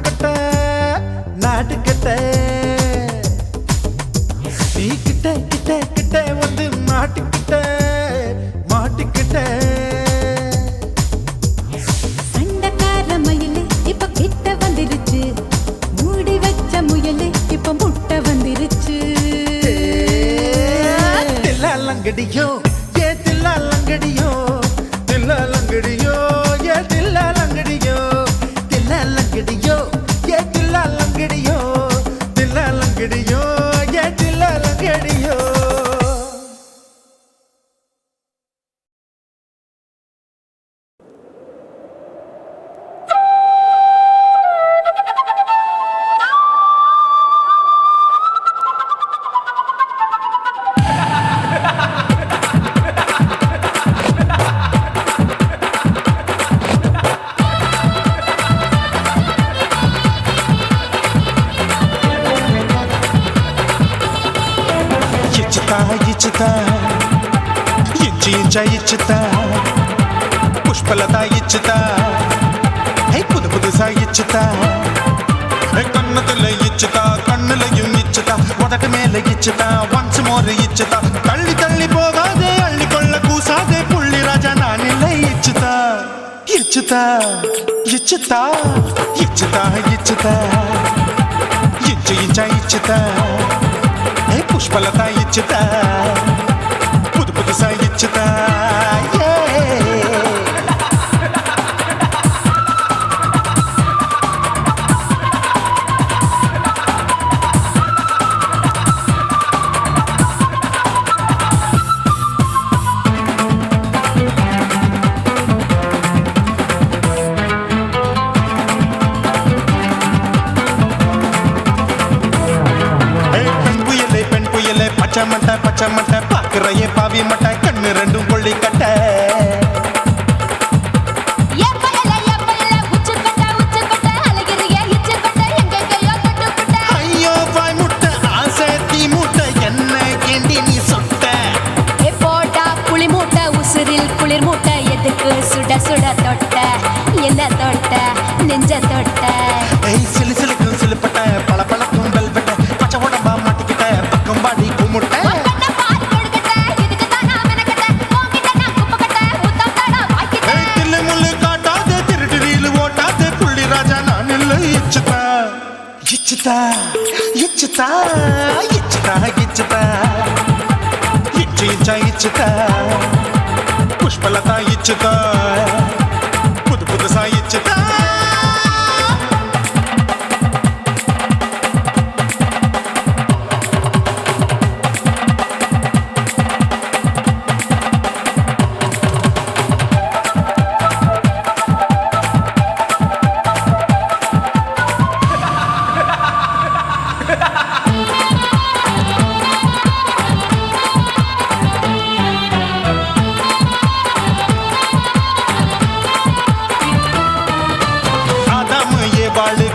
கட்ட நாட்டு கட்ட நீ கிட்ட கிட்ட கிட்ட வந்து மாட்டிக்கிட்ட சண்டைக்கார மயிலு இப்ப கிட்ட வந்துருச்சு மூடி வச்ச முயலு இப்ப முட்டை வந்துருச்சு தில்லாலங்கடியோ ஏ தில்லாலங்கடியோ தில்லாலங்கடியோ ஏ தில்லாலங்கடியோ தில்லாலங்கடியோ ஏ தில்லாலங்கடியோ தில்லாலங்கடியோ ஏ தில்லாலங்கடியோ ఇచ్చుతా ఇచ్చుతా పుష్పలత ఇచ్చుతా పుదు పుదుసా ఇచ్చుతా కన్నతుల ఇచ్చుతా కన్నులயும் ఇచ్చుతా మొదటి మేల ఇచ్చుతా వన్స్ మోర్ ఇచ్చుతా తల్లి తల్లి పోగాదే అల్లి కొళ్ళ కూసాదే పుల్లి రాజా నానిల్ల ఇచ్చుతా ఇచ్చుతా ఇచ్చుతా ఇచ్చుతా ఇచ్చుతా ఇచ్చుతా పుష్పలత ఇచ్చుతా పుదు పుదుసా ఇచ్చుతా பச்சை மட்டை பாக்குறையே பாவி மட்டை கண்ணு ரெண்டும் கொள்ளி கட்ட ஐயோ வாய் முட்டை ஆசை தீ முட்டை என்ன கேண்டி நீ சொட்ட போட்டா புளி மூட்டை உசுரில் குளிர் மூட்டை எதுக்கு சுட சுட தொட்ட என்ன தொட்ட நெஞ்ச தொட்ட சிலு சிலுக்கும் சிலுப்பட்ட பல பழக்கும் வெல்வெட்ட பச்சை உடம்பா மாட்டிக்கிட்ட பக்கம் பாடி குமுட்ட ఇచ్చుతా ఇచ్చుతా ఇచ్చుతా ఇచ్చుతా ఇచ్చుతా పుష్పలత ఇచ్చుతా పుదు పుదుసా ఇచ్చుతా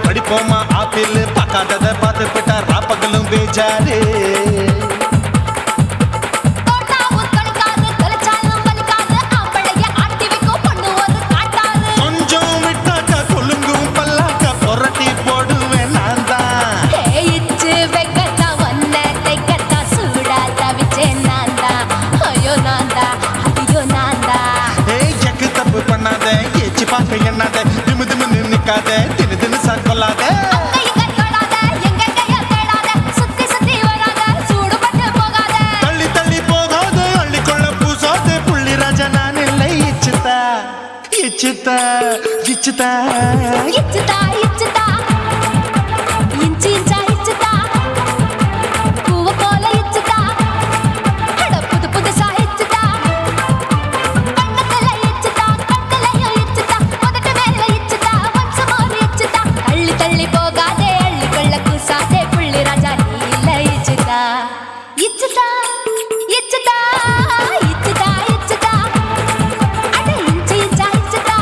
படிப்போமா ஆப்பிள் பார்க்காதத பார்த்து விட்டா ராப்பகலும் பேஜாரு கொஞ்சம் விட்டாக்க கொலுங்கும் பல்லாக்க புரட்டி போடுவேன் நான் தான் இச்சு வைக்கத்தா வந்த தைக்கத்தா சூடா தவிச்சேன் நான் தான் ஐயோ நான் தான் ஐயோ நான் தான் எக்கு தப்பு பண்ணாத ஏச்சு பார்க்க எண்ணாத திமு திமுன்னு நிக்காத தினு தினு சாக்கொள்ளாத தள்ளி தள்ளி போகாத அள்ளி கொள்ள பூசாத புள்ளி ராஜா நான் இல்லை இச்சுதா இச்சுதா இச்சுதா இச்சுதா இச்சுதா இஞ்சி இஞ்சா இச்சுதா பூவ போல இச்சுதா புது புதுசா இச்சுதா கண்ணத்துல இச்சுதா கட்டலையும் இச்சுதா முதட்டு மேல இச்சுதா வம்ச மாறி இச்சுதா தள்ளி தள்ளி போகாதே அள்ளி கொள்ள கூசாதே புள்ளி ராஜா நீ இல்ல இச்சுதா இச்சுதா இச்சுதா இச்சுதா இச்சுதா அட இஞ்சி இஞ்சா இச்சுதா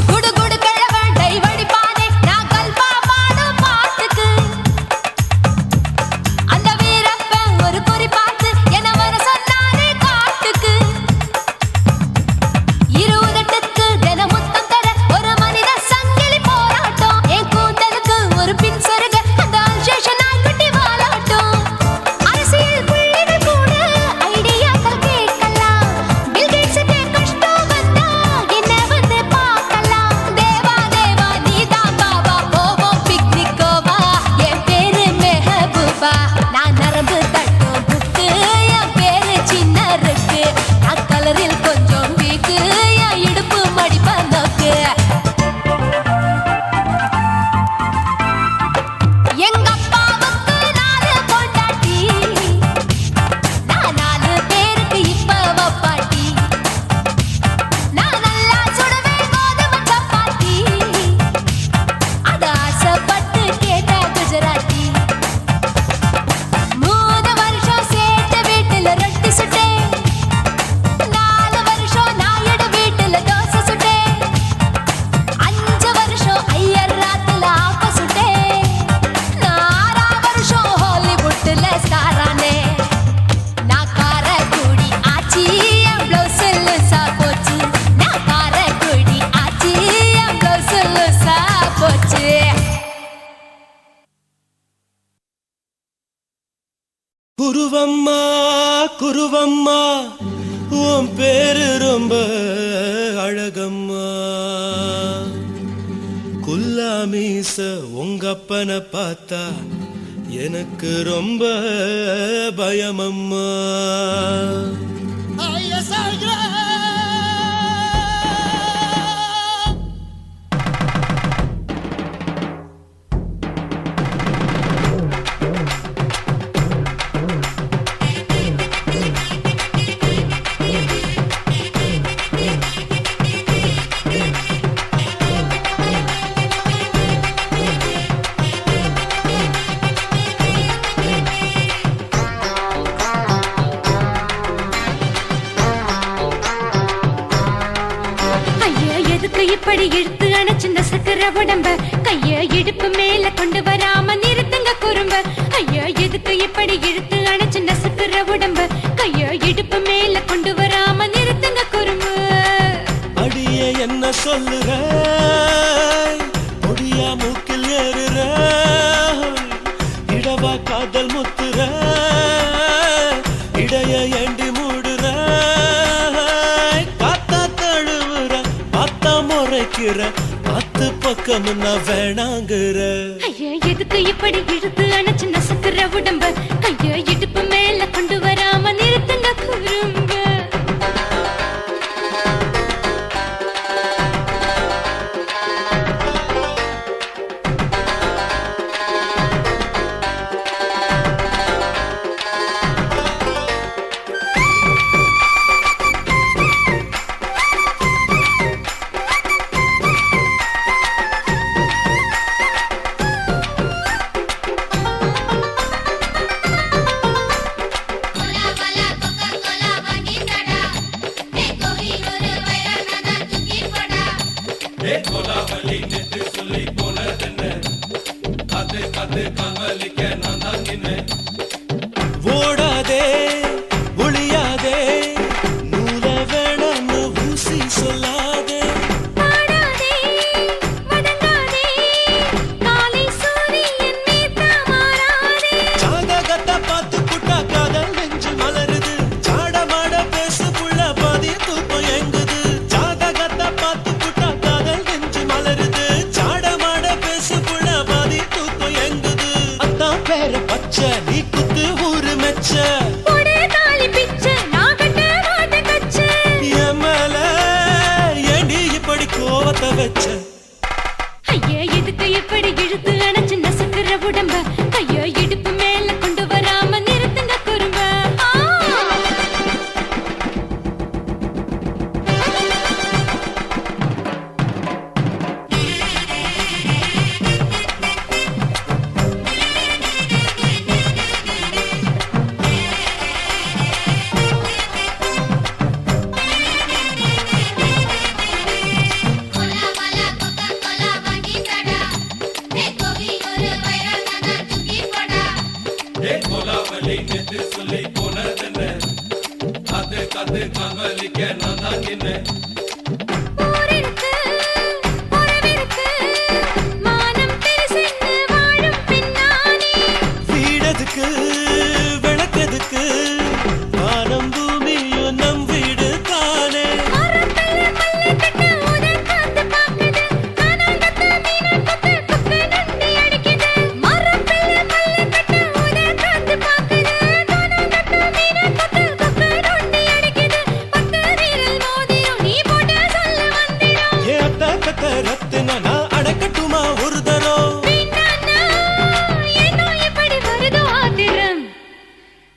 குடு குடு கிழவன் டைவடி பானே நான் கல்பா பாடும் பாட்டுக்கு அந்த வீரப்பன் ஒரு குறி பார்த்து என்ன வர சொன்னானே காட்டுக்கு இருபதெட்டுக்கு தினமுத்தம் தர ஒரு மனித சங்கிலி போராட்டம் என் கூந்தலுக்கு ஒரு பின் சொருக அந்த அல்சேஷன் நாய்க்குட்டி வாலாட்டம் அரசியல் புள்ளிகள் கூட ஐடியாக்கள் கேட்கலாம் பில் கேட்ஸுக்கு கஷ்டம் வந்தா என்ன வந்து பார்க்கலாம் தேவா தேவா நீதான் பாபா போவோம் பிக்னிக்கோவா என் பேரு மெஹபூபா நான் நரம்பு தட்டும் புக்கு என் பேரு சின்ன இருக்கு நான் கலரில் கொஞ்சம் வீக்கு என் இடுப்பு மடிப்ப நோக்கு எங்க அப்பாவுக்கு 4 பொண்டாட்டி நான் 4 பேருக்கு இப்ப வப்பாட்டி நான் நல்லா சுடுவேன் கோதுமை சப்பாத்தி அது ஆசைப்பட்டு கேட்ட குஜராத்தி 3 வருஷம் சேர்த்து வீட்டுல ரொட்டி சுட்டேன் 4 வருஷம் நாயுடு வீட்டுல தோசை சுட்டேன் 5 வருஷம் ஐயர் ராத்துல ஆப்ப சுட்டேன் 6 வருஷம் ஹாலிவுட்ல ஸ்டாரானே நான் காரக்குடி ஆச்சி என் ப்ளவுஸ் லூசா போச்சு நான் காரக்குடி ஆச்சி என் ப்ளவுஸ் லூசா போச்சு குருவம்மா குருவம்மா உன் பேரு ரொம்ப அழகம்மா குல்லாமீச உங்க அப்பனை பார்த்தா எனக்கு ரொம்ப பயமம்மா ஐயா எதுக்கு இப்படி இழுத்து அணைச்சிருந்த சக்கர உடம்ப கைய இடுப்பு மேல கொண்டு வராம நிறுத்துங்க குறும்ப ஐயா எதுக்கு இப்படி இழுத்து அணைச்சிருந்த சக்கர உடம்ப கைய இடுப்பு மேல கொண்டு வராம நிறுத்துங்க குறும்பு அடியே என்ன சொல்லுற முடியா மூக்கில் ஏறுற இடவா காதல் முத்துற இடைய ஏண்டி மூடுற காத்தா தழுவுற பார்த்தா முறைக்கிற பத்து பக்கம் நான் வேணாங்குற ஐயா எதுக்கு இப்படி இழுத்து அணைச்சிருந்த சக்கர உடம்ப கைய இடுப்பு மேல கொண்டு வராம நிறுத்துங்க குறும்ப ஓடாதே ஒளியாதே நூல வேணான்னு ஊசி சொல்லாதே பாடாதே வதங்காதே காலை சூரியன் மீத மாறாதே ஜாதகத்தை பார்த்து புட்டா காதல் நெஞ்சு மலருது சாடமாட பேசு புள்ள பாதி தூக்கம் எங்குது ஜாதகத்தை பார்த்து புட்டா காதல் நெஞ்சு மலருது சாடமாட பேசு புள்ள பாதி தூக்கம் எங்குது அத்தான் பேர பச்சை நீ குத்து ஊரு போரிருக்கு உறவிருக்கு மானம் பேசின்னு வாழும் பின்னானே வீடதுக்கு விளக்கதுக்கு வானம் பூமியும் நம் வீடு தானே மரத்துல மல்லி கட்டு உதர் காத்து பாக்குது கானாங்கத்து மீனா கொத்து கொக்கு நொண்டி அடிக்குது மரத்துல மல்லி கட்டு உதர் காத்து பாக்குது கானாங்கத்து மீனா கொத்து கொக்கு நொண்டி அடிக்குது பத்து வீரல் மோதிரும் நீ போட்டு சொல்ல வந்திடும் ஏ அத்த கத்த ரத்தின நான் அடக்கட்டுமா ஒரு தரம் வேண்டாண்ணா, ஏனோ இப்படி வருதோ ஆத்திரம்?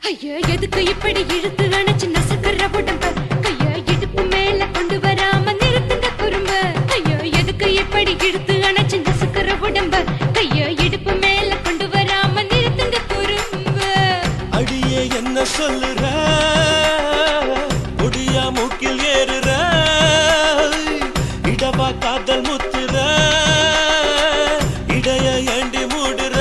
ஐயோ, எதுக்கு இப்படி இழுத்து அணைச்சு நசுக்குற உடம்ப? கைய இடுப்பு மேல கொண்டு வராம நிறுத்துங்க குறும்ப. ஐயோ, எதுக்கு இப்படி இழுத்து அணைச்சு நசுக்குற உடம்ப? கைய இடுப்பு மேல கொண்டு வராம நிறுத்துங்க குறும்ப. அடியே என்ன சொல்லுற முடியா மூக்கில் ஏறுற இடவா காதல் முத்துற இடைய ஏண்டி மூடுற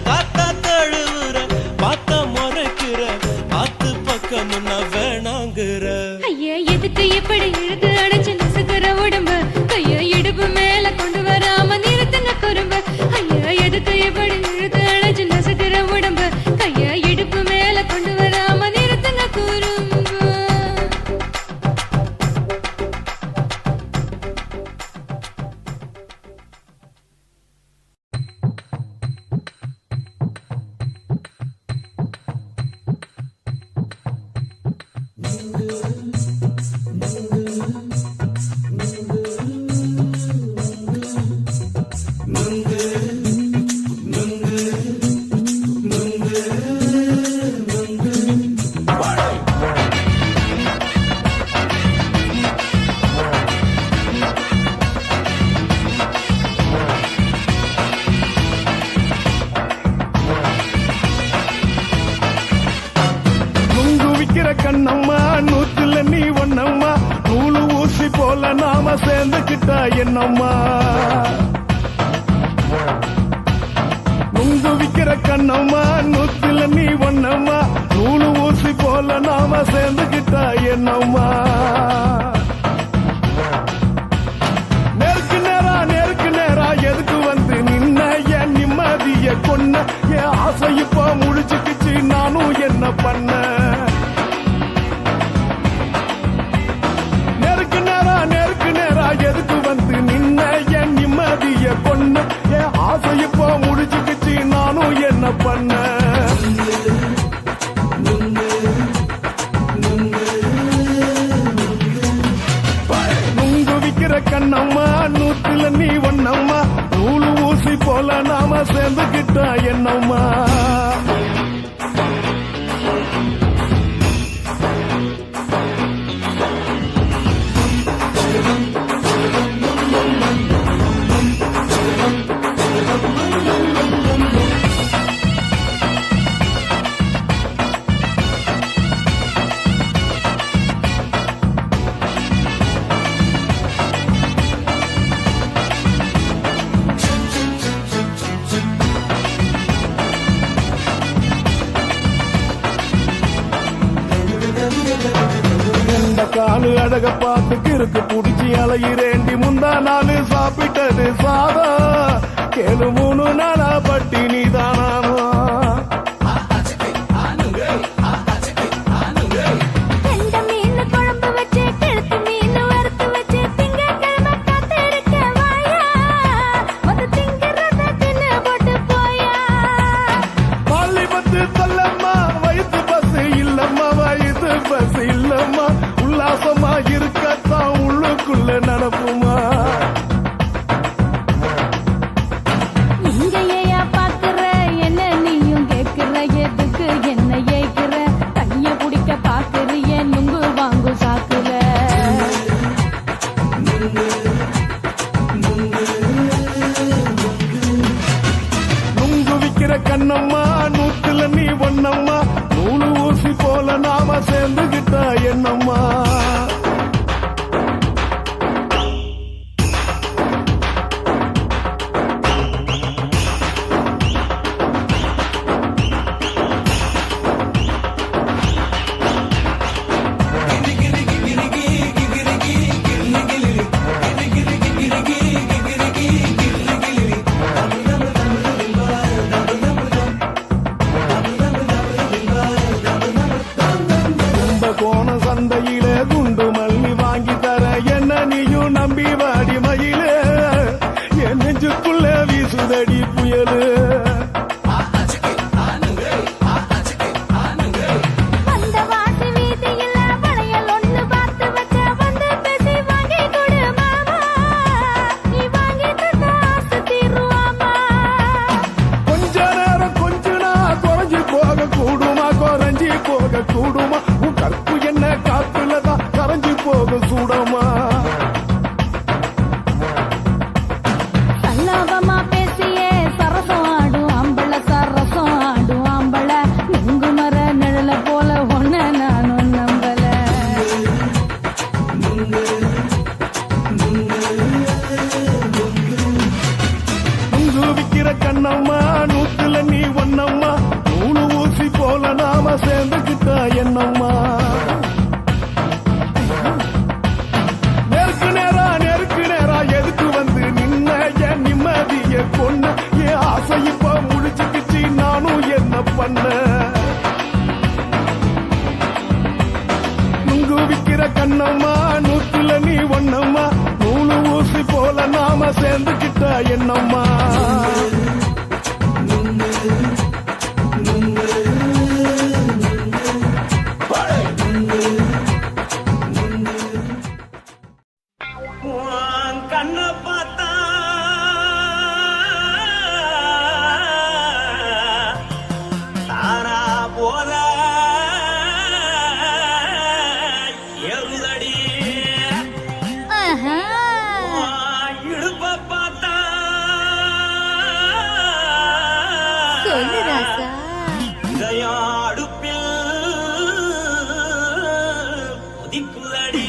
காத்தா தழுவுற பார்த்த முறைக்கிற ஆத்து பக்கம் நான் வேணாங்குற ஐயா, எதுக்கு இப்படி இழுத்து அணைச்சு நசுக்குற உடம்ப? கைய இடுப்பு மேல கொண்டு வராம நிறுத்துங்க குறும்ப. ஐயா, எதுக்கு இப்படி இழுத்து அணைச்சு நசுக்குற உடம்ப? கைய இடுப்பு மேல கொண்டு வராம நிறுத்துங்க குறும்ப. நுங்கு விக்கிற கண்ணம்மா நூத்துல நீ ஒண்ணம்மா நூலு ஊசி போல நாம சேர்ந்துக்கிட்டா என்னம்மா நுங்கு விக்கிற கண்ணம்மா நூத்துல நீ ஒண்ணம்மா நூலு ஊசி போல நாம சேர்ந்துக்கிட்டா என்னம்மா நேருக்கு நேரா எதுக்கு வந்து நின்ன என் நிம்மதிய கொன்ன என் ஆசை இப்ப முழிச்சுக்கிச்சு நானும் என்ன பண்ண நேருக்கு நேரா எதுக்கு வந்து நின்ன என் நிம்மதிய கொன்ன என் ஆசை இப்ப முழிச்சுக்கிச்சு நானும் என்ன பண்ண நுங்கு விக்கிற கண்ணம்மா நூத்துல நீ ஒண்ணம்மா நூலு ஊசி போல நாம சேர்ந்துக்கிட்டா என்னம்மா காலு அழக பார்த்து கிறுக்கு புடிச்சு அலையிறேண்டி முந்தா நாலு சாப்பிட்டது சாதம் கேளு 3 நாளா பட்டினி தானானோ கெண்ட மீன் குழம்பு வச்சு கெளுத்து மீன் வறுத்து வச்சு திங்கட்கிழமை காத்திருக்க வாயா வந்து திங்கிறத தின்னு போட்டு போயா பள்ளி பத்து சொல்லம்மா வயிற்று பசு இல்லம்மா வயிற்று பசு இல்லம்மா உல்லாசமா இருக்கத்தான் உள்ளுக்குள்ள நடப்புமா நீங்க ஏயா பாக்குற என்ன நீயும் கேக்குற எதுக்கு என்ன ஏக்குற கைய பிடிக்க பாக்குறிய நுங்கு வாங்கு சாக்குற நுங்கு விக்கிற கண்ணம்மா நூத்துல நீ ஒண்ணம்மா நூலு ஊசி போல நாம சேர்ந்துகிட்டா என்னம்மா என்னம்மா கண்ண பார்த்தா தாரா போத எருதடி இடுப்ப பார்த்தா சொல்லு ராசா. இதயம் அடுப்பில் உதிக்குதடி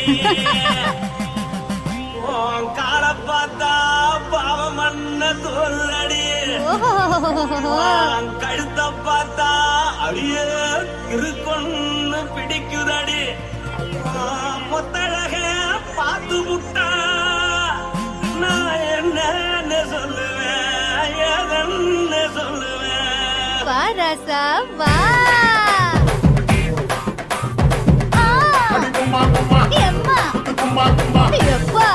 கால பார்த்தா பாவம் மண்ண தோல்லடி கழுத்த பார்த்தா அடிய இருக்குன்னு பிடிக்குதடி மொத்தழக பார்த்து விட்டா நான் என்ன சொல்லுவேன் எதன்னு சொல்லுவேன். வா ராசா வா. எம்மா. எப்பா.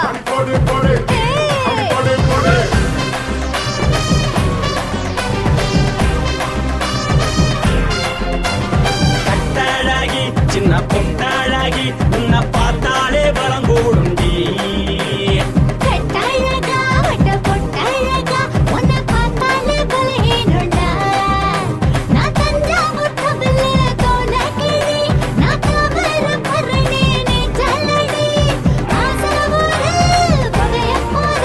கட்டாழாகி சின்ன பொட்டாழாகி உன்னை பார்த்தாலே பலம் கூடுண்டி. கட்டழகா வட்ட பொட்டழகா உன்னை பார்த்தாலே பலஹீனண்டா. நான் தஞ்சாவூர் கபிலே தோலகிரி நான் கவர பரணி நீ ஜல்லடி. ஆசவூரு பகைய போல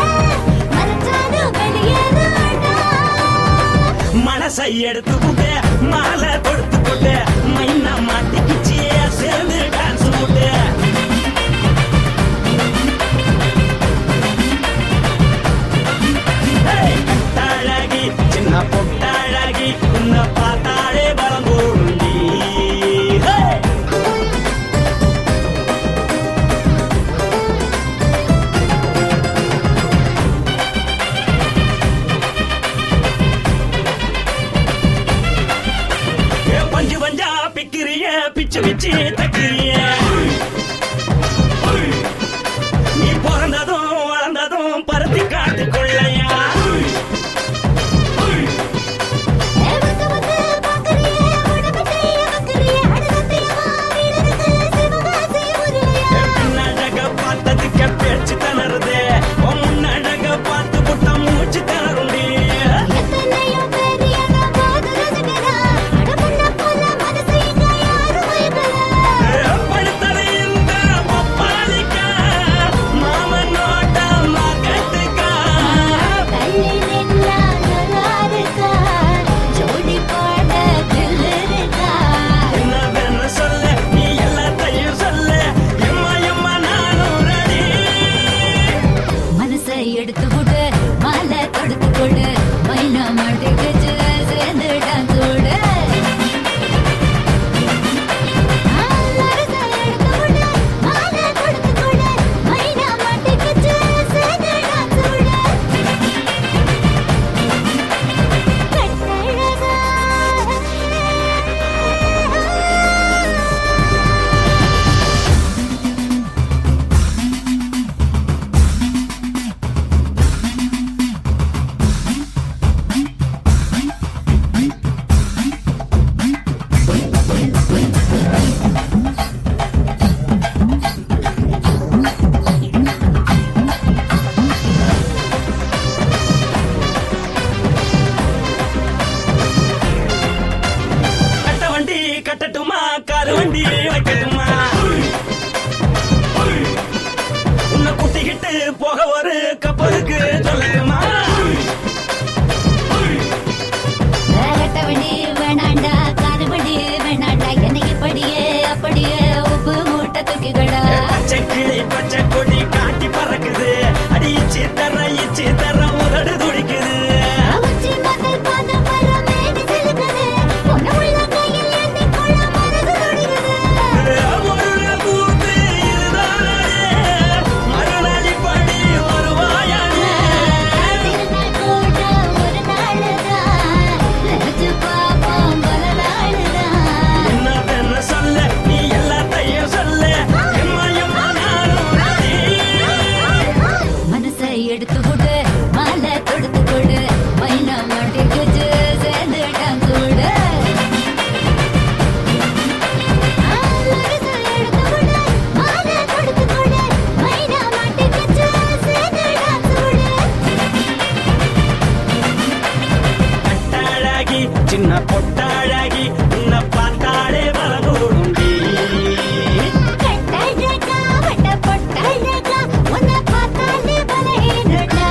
மறைச்சாலும் வெளியேறாடா. மனசை எடுத்து போட்டு மாலை கொடுத்து போட்டு மைனா மாட்டிக்கிச்சு சேர்ந்து டான்ஸ் போட்டு. கட்டாழகி சின்ன பொட்டாழகி உன்னை பார்த்தாலே பலம் கூடுண்டி. பஞ்சு பஞ்சா பிக்கிறிய பிச்சு பிச்சு தக்கிறிய. நீ பிறந்ததும் வளர்ந்ததும் பருத்தி காட்டுக்குள்ளையா. வந்து வந்து பார்க்கறியே உடம்பத்தைய பார்க்கறியே அடுத்தத்தையமா வீரருக்கு சிவகாசி உருளையா. பின்னழக பார்த்ததுக்கு பேச்சு திணறுது முன்னழக பார்த்து புட்ட மூச்சு திணறுண்டி. எத்தனையோ பேர் என்ன போது ரசிக்கிறா. அடமுன்ன போல மனசை இங்க யாரும் வைக்கல. படுத்தது இந்த பப்பாளிக்கா மாமனோட மகத்துக்கா. தள்ளி நின்னா நல்லா இருக்கா. ஜோடி பாட தில் இருக்கா. என்ன வேணும் சொல்லு நீ எல்லாத்தையும் சொல்லு. எம்மா எம்மா நானும் ரெடி. மனசை எடுத்து விடு மாலை தொடுத்து கொடு மைனா மாட்டிக்கிச்சு சேர்ந்து டான்ஸ் விடு. மனசை எடுத்து விடு மாலை தொடுத்து கொடு மைனா மாட்டிக்கிச்சு சேர்ந்து டான்ஸ் விடு. கட்டழகா கட்ட வண்டி கட்டட்டுமா காரு வண்டி வைக்கட்டுமா. உன்னை குட்டிக்கிட்டு போக ஒரு கப்பலுக்கு சொல்லட்டுமா. வேகட்டவண்டி வேணாண்டா காதுபடி வேணாண்டா என்னைக்கு படியே அப்படியே உப்பு மூட்டை தூக்கிக்கடா. பச்சை கிளி பச்சை கொடி காட்டி பறக்குது அடிச்சு தர உதடு துடிக்குது. உச்சி முதல் பாதம் வர மேனி சிலுக்குது. பொண்ணு உள்ள கையில் ஏந்தி கொள்ள மனசு துடிக்குது. என்ன பொட்டாழகி உன்னை பார்த்தாலே பலகோடுண்டி கட்டழகா வட்ட பொட்டழகா உன்னை பார்த்தாலே பலகேடுடா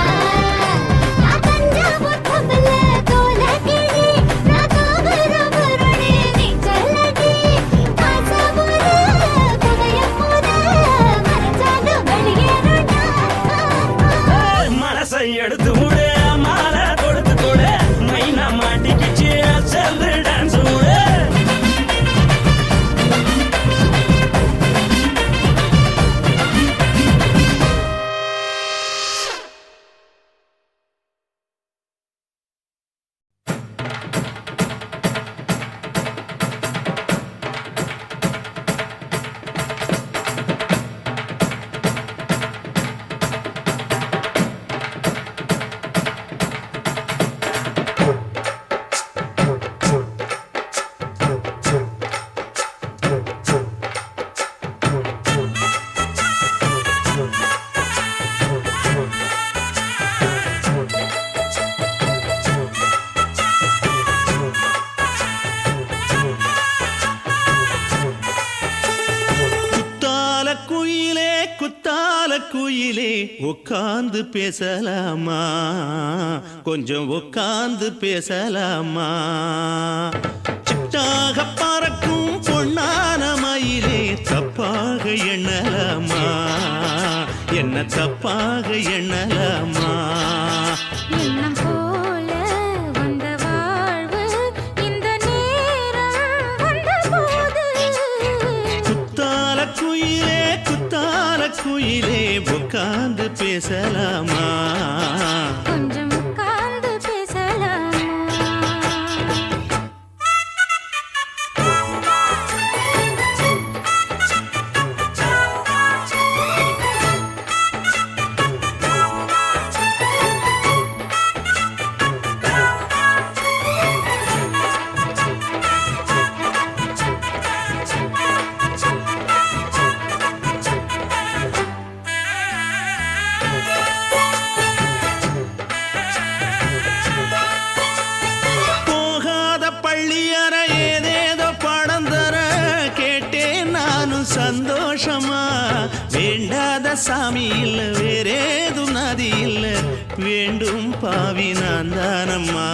நான் தஞ்சாவூர் கம்பல தோல கிழி நான் காவரவருடே நீ சொல்லடி காசபுர புகைய போத மனசாக வெளியேறுடா மனசை எடுத்து விடு மாலை கொடுத்து கொடு மைனா மாட்டிக்கிச்சு சேர்ந்து டான்ஸ் விடு குத்தால குயிலே உட்கார்ந்து பேசலாமா கொஞ்சம் உட்கார்ந்து பேசலாமா சிட்டாக பறக்கும் பொன்னான மயிலே தப்பாக எண்ணலாமா என்ன தப்பாக எண்ணலாமா எண்ணம் போல வந்த வாழ்வு இந்த நேரம் வந்தபோது குத்தால குயிலே உட்கார்ந்து பேசலாமா கொஞ்சம் உட்கார்ந்து பேசலாமா போகாத பள்ளியற ஏதேதோ பாடம் தர கேட்டேன் நானும் சந்தோஷமா வேண்டாத சாமி இல்ல வேறேதும் நதி இல்ல வேண்டும் பாவி நான் தானம்மா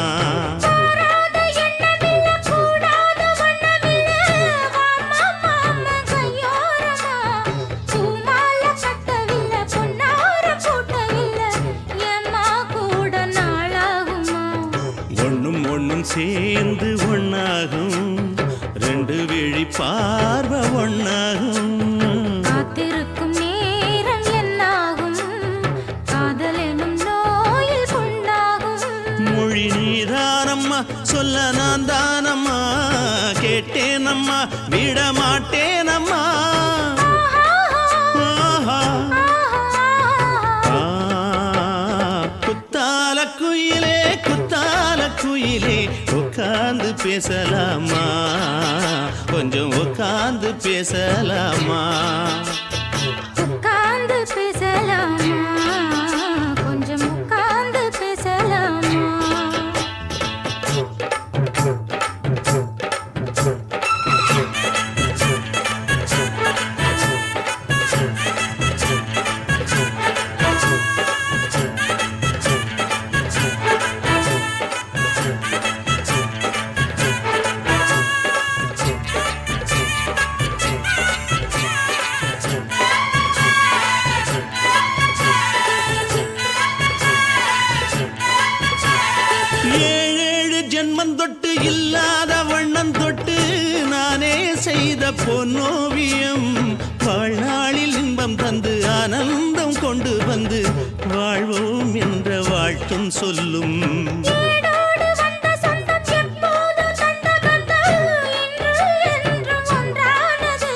கூடாத எண்ணமில்ல கூடாத வண்ணமில்ல வாமா மாமா கையோரமா பூமால கட்டவில்லை பொன்னார கூட்டவில்லை ஏம்மா கூட நாளாகுமா ஒண்ணும் சேர்ந்து ஒண்ணாகும் ரெண்டு விழி பார்வை ஒண்ணாகும் காத்திருக்கும் நேரம் என்னாகும் காதல் எனும் நோயில் புண்ணாகும் மொழி நீதானம்மா சொல்ல நான் தானம்மா கேட்டேனம்மா விட மாட்டேனம்மா ஆஹா. ஆ, குத்தால குயிலே உட்கார்ந்து பேசலாமா கொஞ்சம் உட்கார்ந்து பேசலாமா உட்கார்ந்து பேசலாமா கொஞ்சம் உட்கார்ந்து பேசலாமா ஏழேழு ஜென்மம் தொட்டு இல்லாத வண்ணம் தொட்டு நானே செய்த பொன்னோவியம் வாழ்நாளில் இன்பம் தந்து ஆனந்தம் கொண்டு வந்து வாழ்வோம் என்ற வாழ்த்தும் சொல்லும் ஏடோடு வந்த சொந்தம் எப்போதும் தந்த பந்தம் இன்று என்றும் ஒன்றானது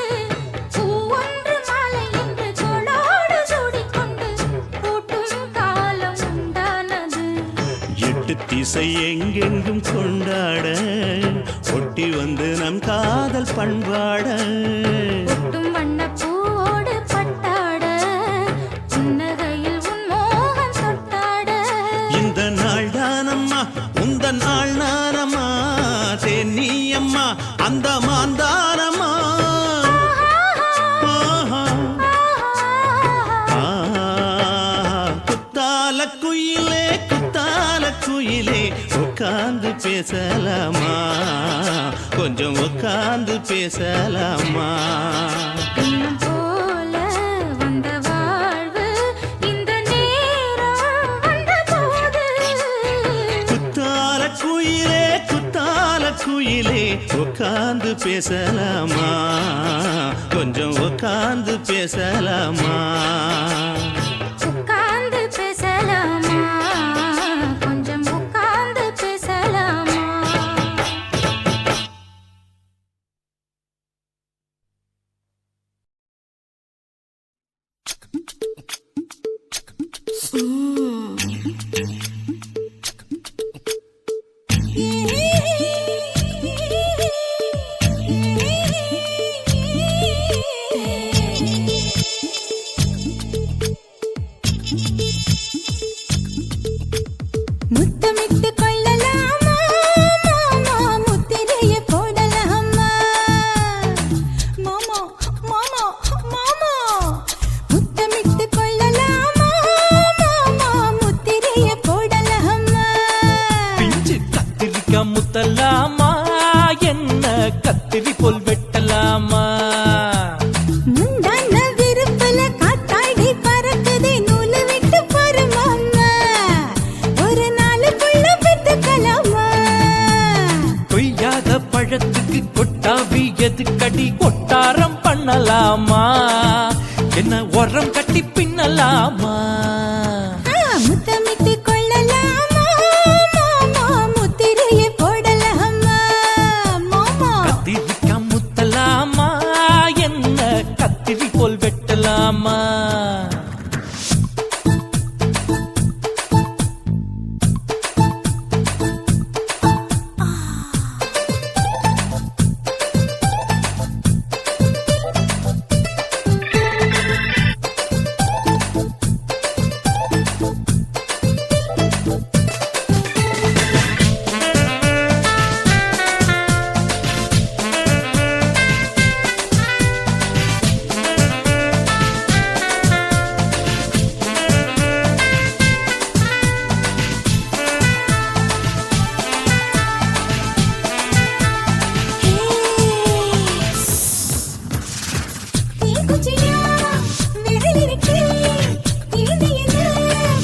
பூ ஒன்று மாலை என்று தோளோடு சூடிக்கொண்டு பூட்டும் காலம் உண்டானது எட்டு திசை எங்கெங்கும் கொண்டாட ஒட்டி வந்து நம் காதல் பண்பாட ஒட்டும் வண்ண பூவோடு பட்டாட புன்னகையில் உன் மோகம் தொட்டாட இந்த நாள் தானம்மா உந்த நாள் நானம்மா நீ அம்மா அந்த மாந்தாரம்மா குத்தால குயிலே குத்தால குயிலே உட்கார்ந்து பேசலாமா கொஞ்சம் உட்கார்ந்து பேசலாமா இன்னும் போல வந்த வாழ்வு இந்த நேரம் வந்தபோது குத்தால குயிலே உட்கார்ந்து பேசலாமா கொஞ்சம் உட்கார்ந்து பேசலாமா உட்கார்ந்து பேசலாமா கொஞ்சம் உட்கார்ந்து பேசலாமா முத்தமிட்டு கொள்ளலாமா மாமா முத்திரையை போடலாமா மாமா மாமா மாமா முத்தமிட்டு கொள்ளலாமா மாமா முத்திரையை போடலாமா பிஞ்சு கத்திரிக்காய் முத்தலாமா என்ன கத்திரி போல் வெட்டலாமா முந்தான விருப்பல காத்தாடி பறக்குதே நூலு விட்டு பாரு மாமா ஒரு நாளுக்குள்ள பெத்துக்கலாமா கொய்யாத பழத்துக்கு கொட்டாவி எதுக்கடி கொட்டாரம் பண்ணலாமா என்ன உரம் கட்டி பின்னலாமா முத்தமிட்டு கொள்ளலாமா மாமா முத்திரையை போடலாமா மாமா கத்திரிக்காய் முத்தலாமா என்ன கத்திரி போல் வெட்டலாமா தீக்குச்சியா விரலிருக்கு இது என்ன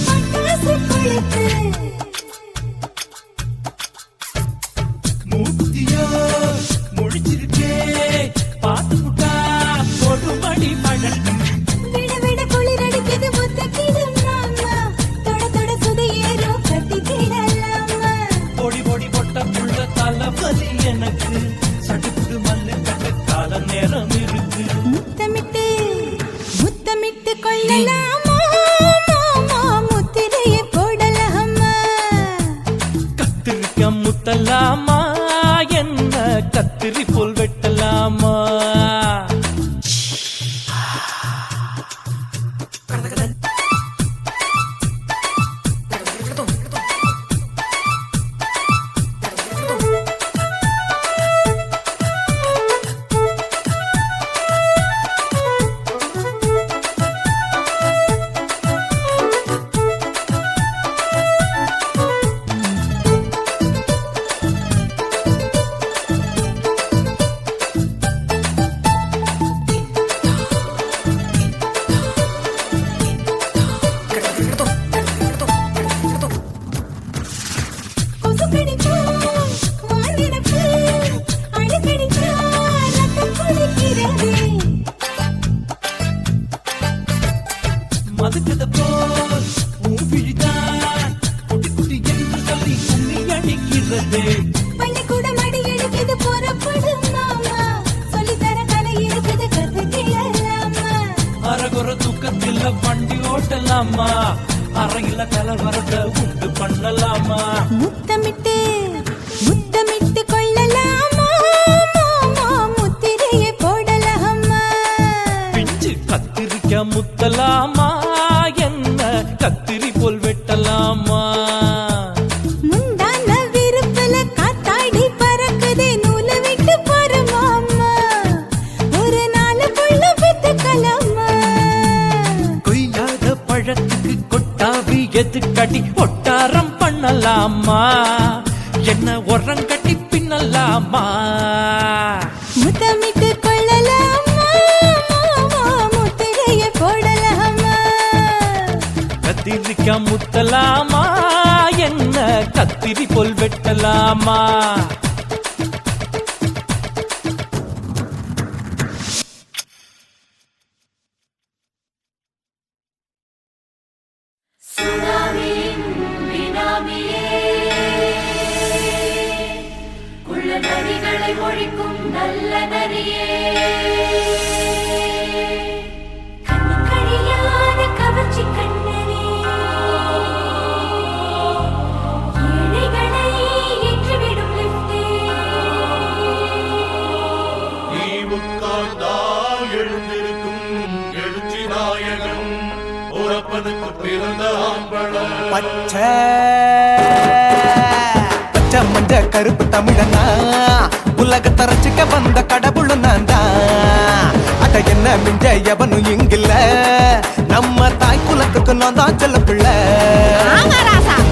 பட்டாசு கொளுத்து மூத்தியோ முடிச்சிருக்கே பாத்து புட்டா கொடுமடி பழம் விட விட குளிர் அடிக்குது முத்தக்கிடும் மாமா தொட தொட சுதையேறும் கட்டி தீரலாமா பொடி பொடி பொட்ட புள்ள தலைவலி எனக்கு சடுக்கு மல்லு கட்ட கால நேரம் இருக்கு முத்தமிட்டு முத்தமிட்டு கொள்ளலாமா மாமா முத்திரையை போடலாமா கத்திரிக்காய் முத்தலாமா என்ன கத்திரி போல் வெட்டலாமா கொசு கடிச்சா வாந்தினப்பு அடிக்கடிச்சா ரத்தம் குடிக்கிறது மதுக்கத போல் ஊபிழிதான் குட்டி குட்டி என்று சொல்லி கும்மி அடிக்கிறது பள்ளிக்கூடம் அடி எடுக்குது புறப்படும் மாமா சொல்லித்தர கலை இருக்குது கத்துக்கலாமா அரகுற தூக்கத்தில் வண்டி ஓட்டலாமா அறையில கலவரத்தை உண்டு பண்ணலாமா முத்தமிட்டு முத்தமிட்டு கொள்ளலாமா மாமா முத்திரையை போடலாமா பிஞ்சு கத்திரிக்காய் முத்தலாமா என்ன கத்திரி போல் வெட்டலாமா முந்தான விருப்பல காத்தாடி பறக்குதே எதுக்கடி ஒட்டாரம் பண்ணலாமா என்ன உரங்கட்டி பின்னலாமா முத்தமிட்டு கொள்ளலாமா முத்திரைய போடலாமா கத்திரிக்கா முத்தலாமா என்ன கத்திரி போல் வெட்டலாமா நரிகளை ஒழிக்கும் நல்ல நரியே கண்ணுக்கழியாத கவர்ச்சி கண்ணனே ஏழைகளை ஏற்றிவிடும் லிப்டே நீ உட்கார்ந்தால் எழுந்திருக்கும் எழுச்சி நாயகன் உறப்பனுக்கு பிறந்த ஆம்பளம் பச்சை பச்சை மஞ்ச கருப்பு தமிழனா உலகத்தை ரசிக்க வந்த கடவுள் நான் தான் அட என்ன மிஞ்ச எவனும் இங்கில்ல நம்ம தாய் குலத்துக்கு நான் தான் செல்ல பிள்ளை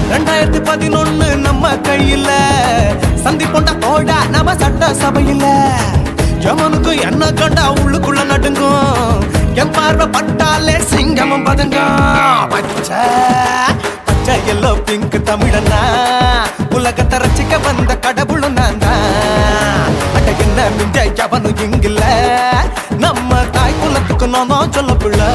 2011 நம்ம கையில சந்தி பொண்டா தோடா நம்ம சட்ட சபையில எவனுக்கு என்ன கண்டா உள்ளுக்குள்ள நடுங்கும் என் பார்வை பட்டாலே சிங்கமும் பதுங்கும் பச்சை பச்சை எல்லோ பிங்க் தமிழனா உலகத்தை ரசிக்க வந்த கடவுளும் நான் தான் அட என்ன மிஞ்ச எவனும் இங்கில்ல நம்ம தாய் குலத்துக்கு நான் தான் சொல்ல பிள்ளை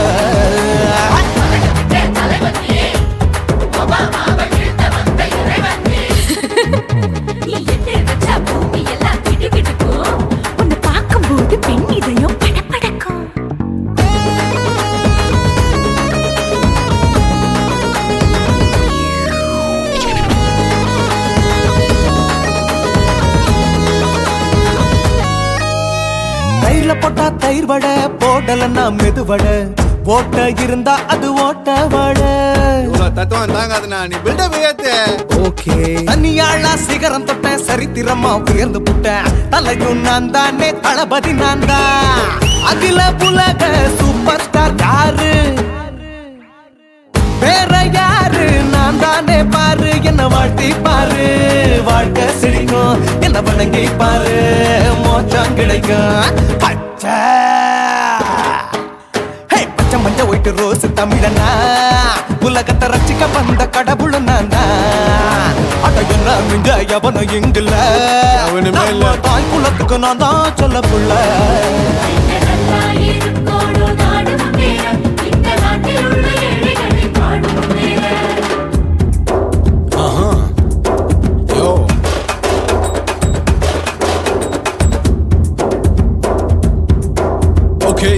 நீ எட்டு வச்சா பூமி எல்லாம் கிடுகிடுக்கும் உன்னை பார்க்கும்போது பெண் இதயம் படபடக்கும் தயிர்ல போட்டா தயிர் வடை போடலன்னா மெதுவடை ஓட்ட இருந்தா அது ஓட்ட வடை தத்துவம் தாங்காதுண்ணா நீ பில்டப் ஏத்து ஓகே தனியாளா சிகரம் தொட்டேன் சரித்திரமா உயர்ந்து புட்டேன் தலையும் நான் தானே தளபதி நான் தான் அகில புலக சூப்பர் ஸ்டார் யாரு வேற யாரு நான் தானே பாரு என்ன வாழ்த்தி பாரு வாழ்க்கை சிரிக்கும் என்ன வணங்கி பாரு மோச்சம் கிடைக்கும் பச்சை பச்சை மஞ்ச ஒயிட்டு ரோஸ் தமிழனா உலகத்தை ரசிக்க வந்த கடவுள் நான் தான் அட என்ன மிஞ்ச எவனும் இங்கில்ல அவனுமே இல்ல. நம்ம தாய் குலத்துக்கு நான் தான் சொல்ல புள்ள நல்லா இருக்கோடும் நாடும் வேற இந்த நாட்டில் உள்ள ஏழைகளை பாடும் வேற யோ okay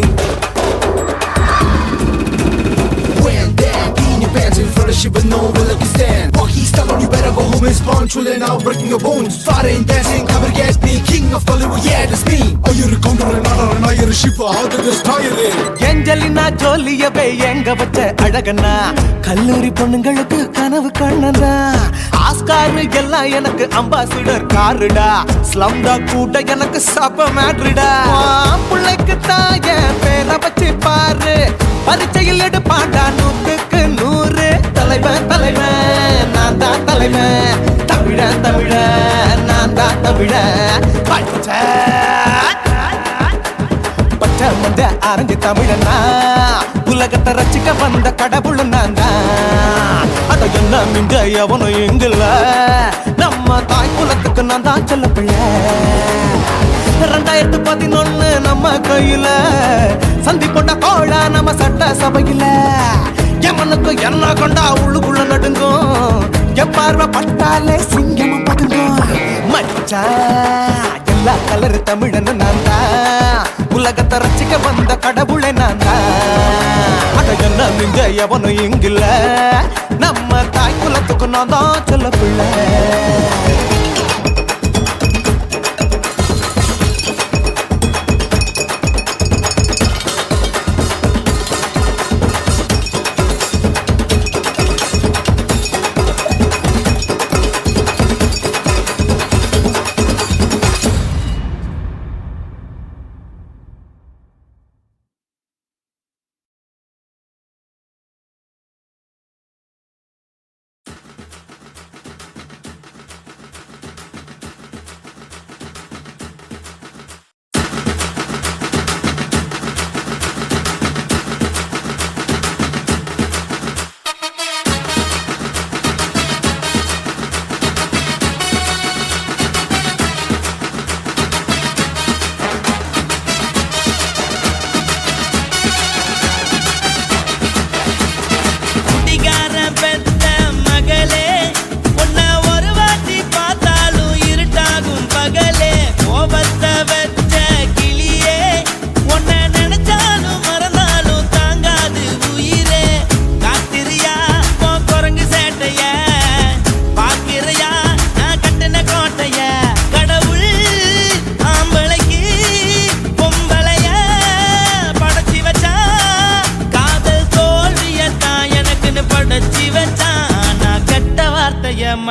But no one like you stand. Walk he's telling you better go home and spawn. Chilling out, breaking your bones. Fighting, dancing, cover get me. King of Hollywood, yeah, that's me. Oh, you're a counter and not you're a shipper. How did this tire Angelina ஜோலியவே எங்க வச்ச அழகனா கல்லூரி பொண்ணுங்களுக்கு கனவு கண்ணனா ஆஸ்கார் எல்லாம் எனக்கு அம்பாசிடர் காருடா ஸ்லம்டா கூட எனக்கு சப மேட்ருடா பிள்ளைக்கு தாய பேரை வச்சு பாரு பரீட்சையில் எடுப்பாண்டா 100க்கு 100 தலைவன் தலைவன் நான் தான் தலைவன் தமிழன் தமிழன் நான் தான் தமிழன் பச்சை பச்சை மஞ்ச ஆரஞ்சு தமிழனா உலகத்தை ரசிக்க வந்த கடவுள் நான் தான் அட என்ன மிஞ்ச எவனும் எங்கில்ல நம்ம தாய் குலத்துக்கு நான் தான் சொல்ல பிள்ளை 2011 நம்ம கையில சந்தி போட்ட கோழா நம்ம சட்ட சபையில எமனுக்கு என்ன கொண்டா உள்ளுக்குள்ள நடுங்கும் என் பார்வை பட்டாலே சிங்கமும் பதுங்கும் மச்சா எல்லா கலர் தமிழன் நான் தான் உலகத்தை ரசிக்க வந்த கடவுளை நான் தான் அட என்ன மிஞ்ச எவனும் இங்கில்ல நம்ம தாய் குலத்துக்கு நான் தான் சொல்ல பிள்ளை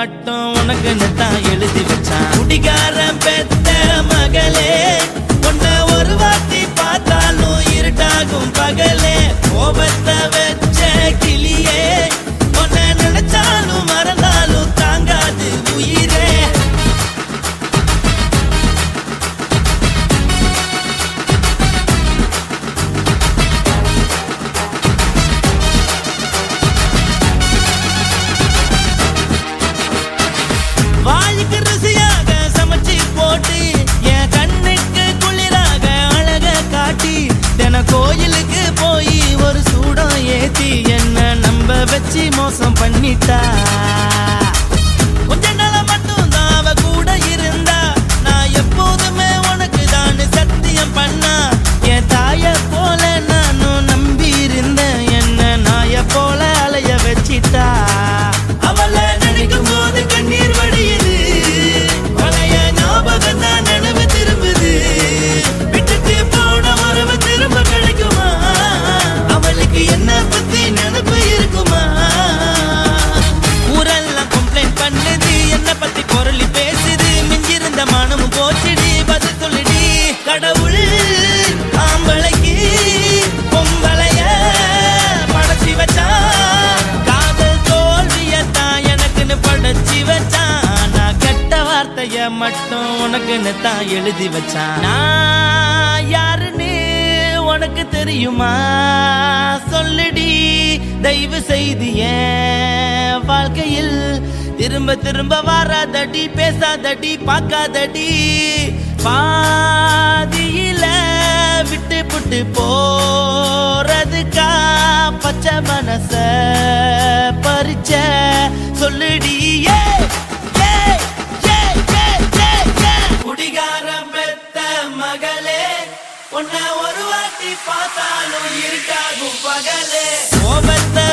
மட்டும் உனக்குன்னு தான் எழுதி வச்சான் குடிகாரன் பெத்த மகளே உன்னை ஒரு வாட்டி பார்த்தாலும் இருட்டாகும் பகலே கோபத்தை வச்ச கிளியே உன்னை நினைச்சாலும் மறந்தாலும் தாங்காது உயிரே வாய்க்கு ருசியாக சமைச்சு போட்டு என் கண்ணுக்கு குளிராக அழக காட்டி தின கோயிலுக்கு போய் ஒரு சூடம் ஏத்தி என்ன நம்ப வச்சு மோசம் பண்ணிட்டா கொஞ்ச நாள மட்டும் தான் அவ கூட இருந்தா நான் எப்போதுமே உனக்கு தான் சத்தியம் பண்ணா என் தாய போல நானும் நம்பி இருந்தேன் என்ன நாய போல அலைய வச்சிட்டா அவளை நினைக்கும் போது கண்ணீர் வடியுது பழைய ஞாபகம் தான் நினைவு திரும்புது விட்டுட்டு போன உறவு திரும்ப கிடைக்குமா அவளுக்கு என்ன பத்தி நினைப்பு இருக்குமா ஊரெல்லாம் கம்ப்ளைண்ட் பண்ணுது என்ன பத்தி பொருளி பேசுது மிஞ்சிருந்த மனமும் போச்சுடி பதில் சொல்லுடி கடவுள் ஆம்பளைக்கு பொம்பளைய படைச்சி வச்சான் காதல் தோல்வியத்தான் எனக்குன்னு படைச்சி வச்சான் நான் கெட்ட வார்த்தைய மட்டும் உனக்குன்னு தான் எழுதி வச்சான் நான் யாருன்னு உனக்கு தெரியுமா சொல்லுடி தயவு செய்து என் வாழ்க்கையில் திரும்ப திரும்ப வராதடி பேசாதடி பார்க்காதடி பாதியில விட்டு புட்டு போறதுக்கா பச்சை மனச பறிச்ச சொல்லுடி குடிகாரம் பெத்த மகளே உன்னை ஒரு வாட்டி பார்த்தாலும் இருக்காகும் பகலே கோபத்தை